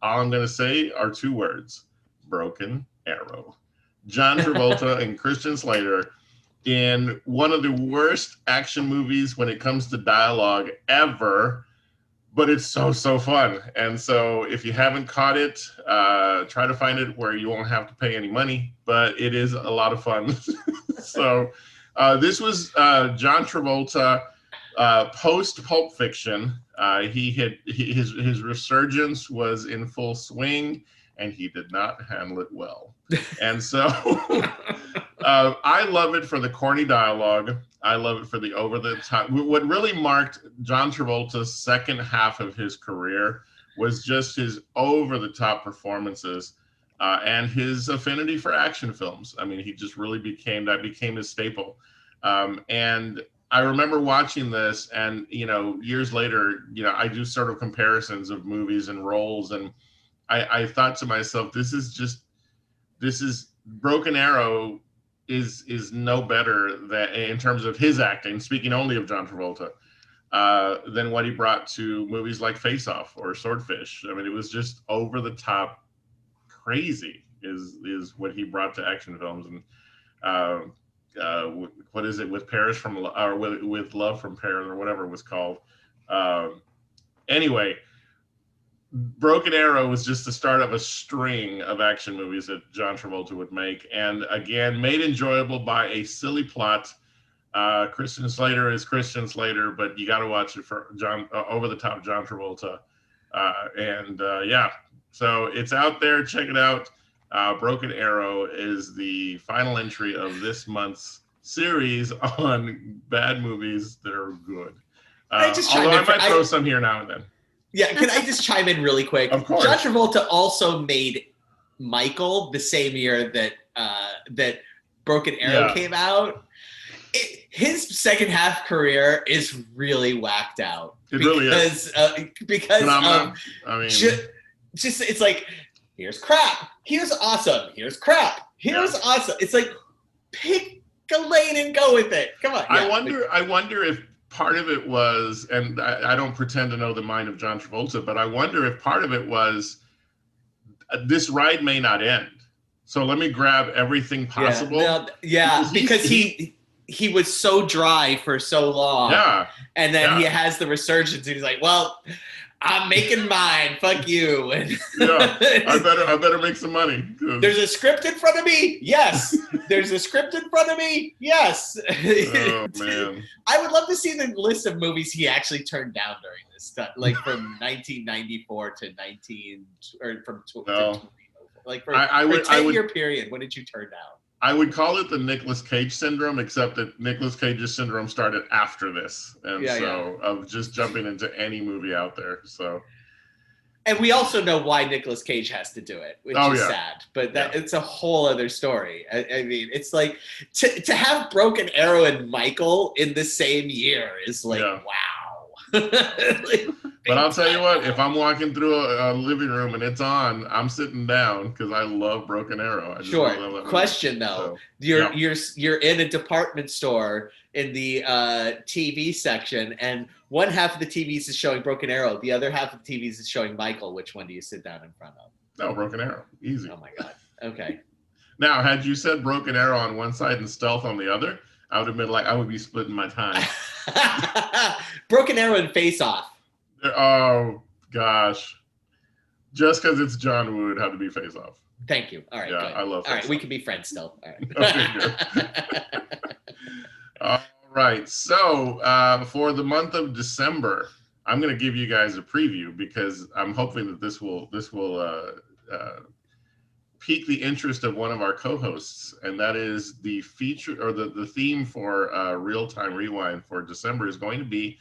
all I'm going to say are 2 words: Broken Arrow. John Travolta and Christian Slater in one of the worst action movies when it comes to dialogue ever, but it's so fun. And so if you haven't caught it, try to find it where you won't have to pay any money, but it is a lot of fun. So this was John Travolta post Pulp Fiction. His resurgence was in full swing, and he did not handle it well. And so I love it for the corny dialogue. I love it for the over the top. What really marked John Travolta's second half of his career was just his over the top performances. And his affinity for action films. I mean, he just really became his staple. And I remember watching this, and, you know, years later, you know, I do sort of comparisons of movies and roles. And I thought to myself, this is Broken Arrow is no better that in terms of his acting, speaking only of John Travolta, than what he brought to movies like Face Off or Swordfish. I mean, it was just over the top crazy is what he brought to action films. And what is it, with Paris from, or with Love from Paris, or whatever it was called. Anyway, Broken Arrow was just the start of a string of action movies that John Travolta would make, and again made enjoyable by a silly plot. Christian Slater is Christian Slater, but you got to watch it for over the top John Travolta. Yeah, so it's out there. Check it out. Broken Arrow is the final entry of this month's series on bad movies that are good. Although I might throw some here now and then. Yeah, can I just chime in really quick? Of course. John Travolta also made Michael the same year that Broken Arrow came out. His second half career is really whacked out. It really is. Because I mean, just it's like, here's crap, here's awesome, here's crap, here's awesome. It's like, pick a lane and go with it. Come on. I wonder if part of it was, and I don't pretend to know the mind of John Travolta, but I wonder if part of it was this ride may not end. So let me grab everything possible. Because he was so dry for so long. Yeah. And then he has the resurgence and he's like, well, I'm making mine. Fuck you. And I better make some money. There's a script in front of me. Yes. There's a script in front of me. Yes. Oh man. I would love to see the list of movies he actually turned down during this stuff, like from 1994 to 19 or from like for a 10-year period. What did you turn down? I would call it the Nicolas Cage syndrome, except that Nicolas Cage's syndrome started after this, and of just jumping into any movie out there. So, and we also know why Nicolas Cage has to do it, which is sad. But it's a whole other story. I mean, it's like to have Broken Arrow and Michael in the same year is like wow. But I'll tell you what, if I'm walking through a living room and it's on, I'm sitting down because I love Broken Arrow. I just love that Question movie. Though, so, you're in a department store in the TV section, and one half of the TVs is showing Broken Arrow, the other half of the TVs is showing Michael. Which one do you sit down in front of? No, Broken Arrow, easy. Oh my god. Okay. Now, had you said Broken Arrow on one side and Stealth on the other, I would have been like, I would be splitting my time. Broken Arrow and Face Off. Oh gosh, just because it's John Woo, it'd have to be Face Off. Thank you. All right, good. I love. All right, we can be friends still. All right. Okay, good. All right. So for the month of December, I'm going to give you guys a preview because I'm hoping that this will pique the interest of one of our co-hosts, and that is the feature or the theme for Real Time Rewind for December is going to be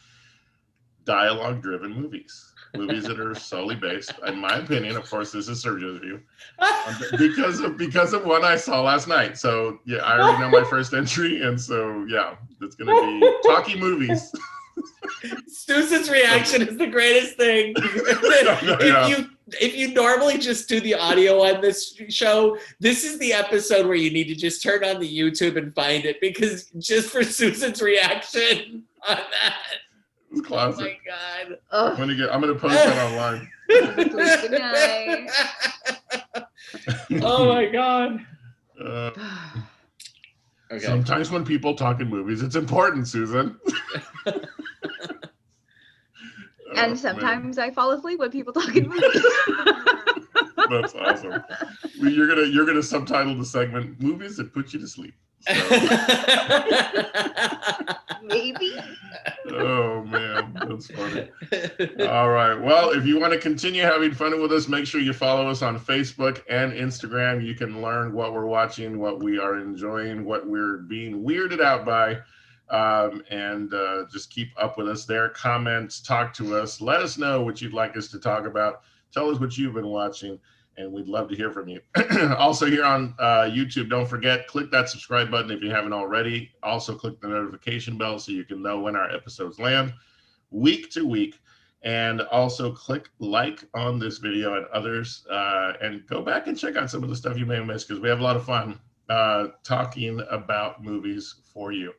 dialogue-driven movies that are solely based, in my opinion, of course, this is Sergio's view, because of one I saw last night. So yeah, I already know my first entry, and so yeah, it's gonna be talkie movies. Susan's reaction is the greatest thing. If you normally just do the audio on this show, this is the episode where you need to just turn on the YouTube and find it, because just for Susan's reaction on that. It's classic. Oh my god. I'm gonna post that online. Good night. Oh my god. Okay. Sometimes when people talk in movies, it's important, Susan. And sometimes I fall asleep when people talk in movies. That's awesome. You're gonna subtitle the segment "Movies That Put You to Sleep." So. Maybe. Oh man, that's funny. All right. Well, if you want to continue having fun with us, make sure you follow us on Facebook and Instagram. You can learn what we're watching, what we are enjoying, what we're being weirded out by, and just keep up with us there. Comment, talk to us, let us know what you'd like us to talk about. Tell us what you've been watching, and we'd love to hear from you. Also here on YouTube, don't forget, click that subscribe button if you haven't already. Also click the notification bell so you can know when our episodes land week to week. And also click like on this video and others, and go back and check out some of the stuff you may have missed, because we have a lot of fun talking about movies for you.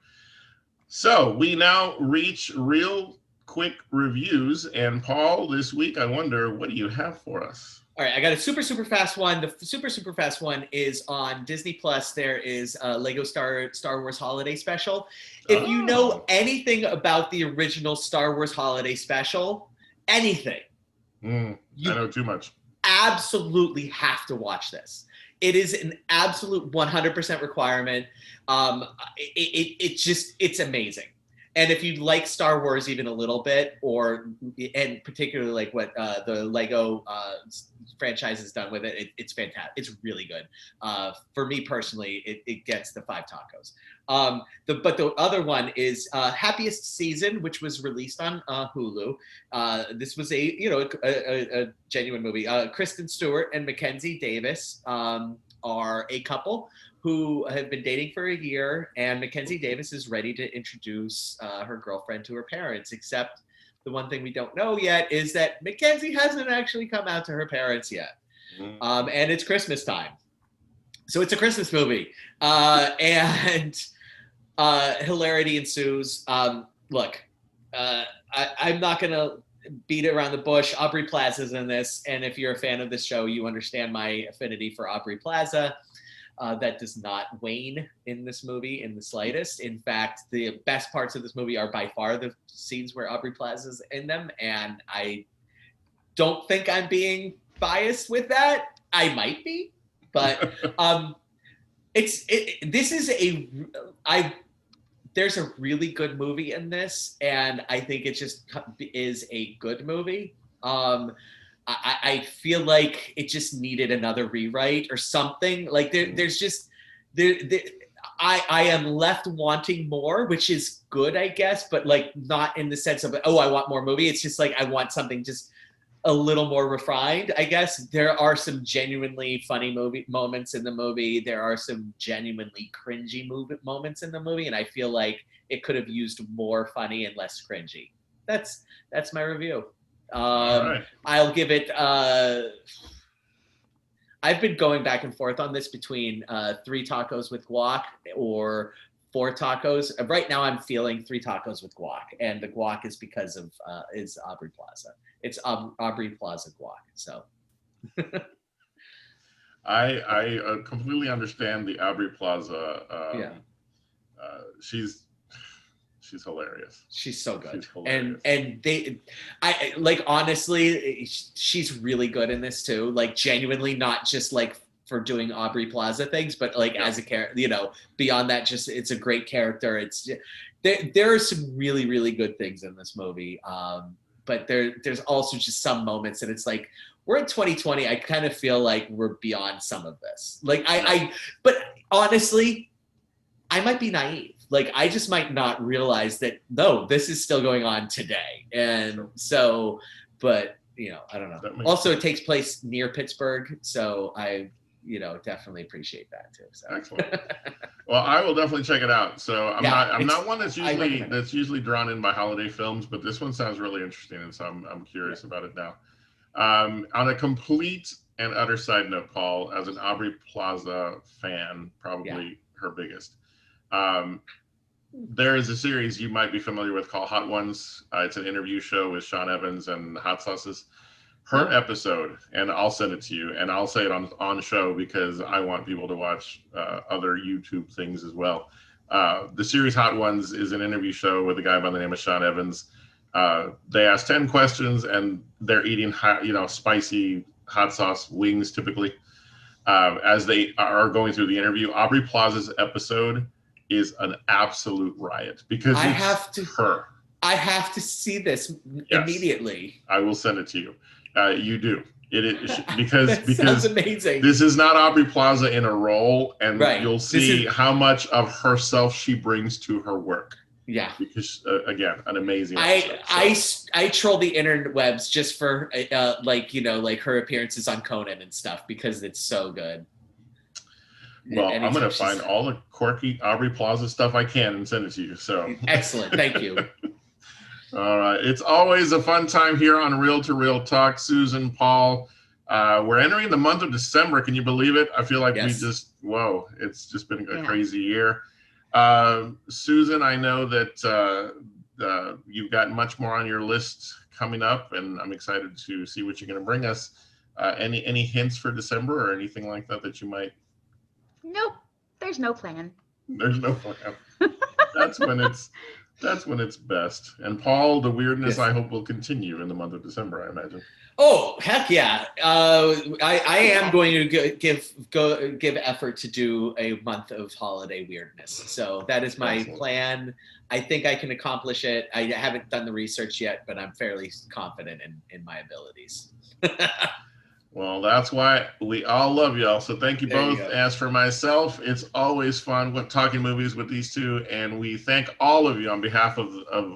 So we now reach real quick reviews. And Paul, this week, I wonder, what do you have for us? All right, I got a super fast one. The super fast one is on Disney Plus. There is a Lego Star Wars Holiday Special. If you know anything about the original Star Wars Holiday Special, anything, I know too much. Absolutely have to watch this. It is an absolute 100% requirement. It's amazing. And if you like Star Wars even a little bit, and particularly like what the Lego franchise has done with it, it's fantastic. It's really good. For me personally, it gets the 5 tacos. But the other one is Happiest Season, which was released on Hulu. This was a genuine movie. Kristen Stewart and Mackenzie Davis are a couple who have been dating for a year, and Mackenzie Davis is ready to introduce her girlfriend to her parents, except the one thing we don't know yet is that Mackenzie hasn't actually come out to her parents yet. And it's Christmas time. So it's a Christmas movie. And hilarity ensues. Look, I'm not going to beat it around the bush. Aubrey Plaza's in this, and if you're a fan of this show, you understand my affinity for Aubrey Plaza. That does not wane in this movie in the slightest. In fact, the best parts of this movie are by far the scenes where Aubrey Plaza's in them, and I don't think I'm being biased with that. I might be, but there's a really good movie in this, and I think it just is a good movie. I feel like it just needed another rewrite or something. Like there's just I am left wanting more, which is good, I guess, but like not in the sense of, oh, I want more movie. It's just like I want something just a little more refined, I guess. There are some genuinely funny moments in the movie. There are some genuinely cringy moments in the movie, and I feel like it could have used more funny and less cringy. That's my review. Right. I'll give it. I've been going back and forth on this between 3 tacos with guac or 4 tacos. Right now, I'm feeling 3 tacos with guac, and the guac is because of is Aubrey Plaza. It's Aubrey Plaza guac. So. I completely understand the Aubrey Plaza. She's hilarious. She's so good. And I like, honestly, she's really good in this too. Like genuinely, not just like for doing Aubrey Plaza things, but like as a character, beyond that, just it's a great character. It's there are some really, really good things in this movie. But there's also just some moments, and it's like, we're in 2020. I kind of feel like we're beyond some of this. Like but honestly, I might be naive. Like, I just might not realize that, no, this is still going on today. And so, but, I don't know. Also, it takes place near Pittsburgh. So I, definitely appreciate that too. So. Excellent. Well, I will definitely check it out. So I'm not one that's usually drawn in by holiday films, but this one sounds really interesting. And so I'm curious about it now. On a complete and utter side note, Paul, as an Aubrey Plaza fan, probably her biggest. There is a series you might be familiar with called Hot Ones. It's an interview show with Sean Evans and Hot Sauces. Her episode, and I'll send it to you, and I'll say it on show because I want people to watch other YouTube things as well. The series Hot Ones is an interview show with a guy by the name of Sean Evans. They ask 10 questions, and they're eating spicy hot sauce wings typically. As they are going through the interview, Aubrey Plaza's episode is an absolute riot because I have to see this immediately. I will send it to you. You do it because sounds amazing. This is not Aubrey Plaza in a role, and you'll see how much of herself she brings to her work. Yeah, because again, an amazing episode, I troll the interwebs just for like her appearances on Conan and stuff because it's so good. Well, I'm going to find all the quirky Aubrey Plaza stuff I can and send it to you. So excellent, thank you. All right, it's always a fun time here on Real to Real Talk. Susan, Paul, we're entering the month of December. Can you believe it? I feel like it's just been a crazy year. Susan, I know that you've got much more on your list coming up, and I'm excited to see what you're going to bring us. Any hints for December or anything like that you might? Nope, there's no plan. There's no plan. That's when it's best. And Paul, the weirdness I hope will continue in the month of December, I imagine. Oh, heck yeah. I am going to give effort to do a month of holiday weirdness. So that is my plan. I think I can accomplish it. I haven't done the research yet, but I'm fairly confident in my abilities. Well, that's why we all love y'all. So thank you both. As for myself, it's always fun talking movies with these two. And we thank all of you on behalf of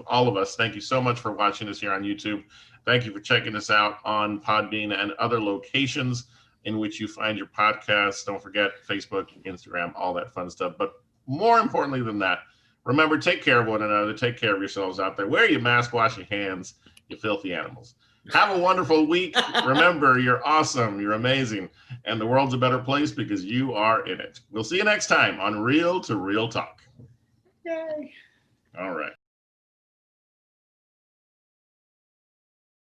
all of us. Thank you so much for watching us here on YouTube. Thank you for checking us out on Podbean and other locations in which you find your podcasts. Don't forget Facebook, Instagram, all that fun stuff. But more importantly than that, remember, take care of one another. Take care of yourselves out there. Wear your mask, wash your hands, you filthy animals. Have a wonderful week. Remember, you're awesome. You're amazing. And the world's a better place because you are in it. We'll see you next time on Real to Real Talk. Yay. All right.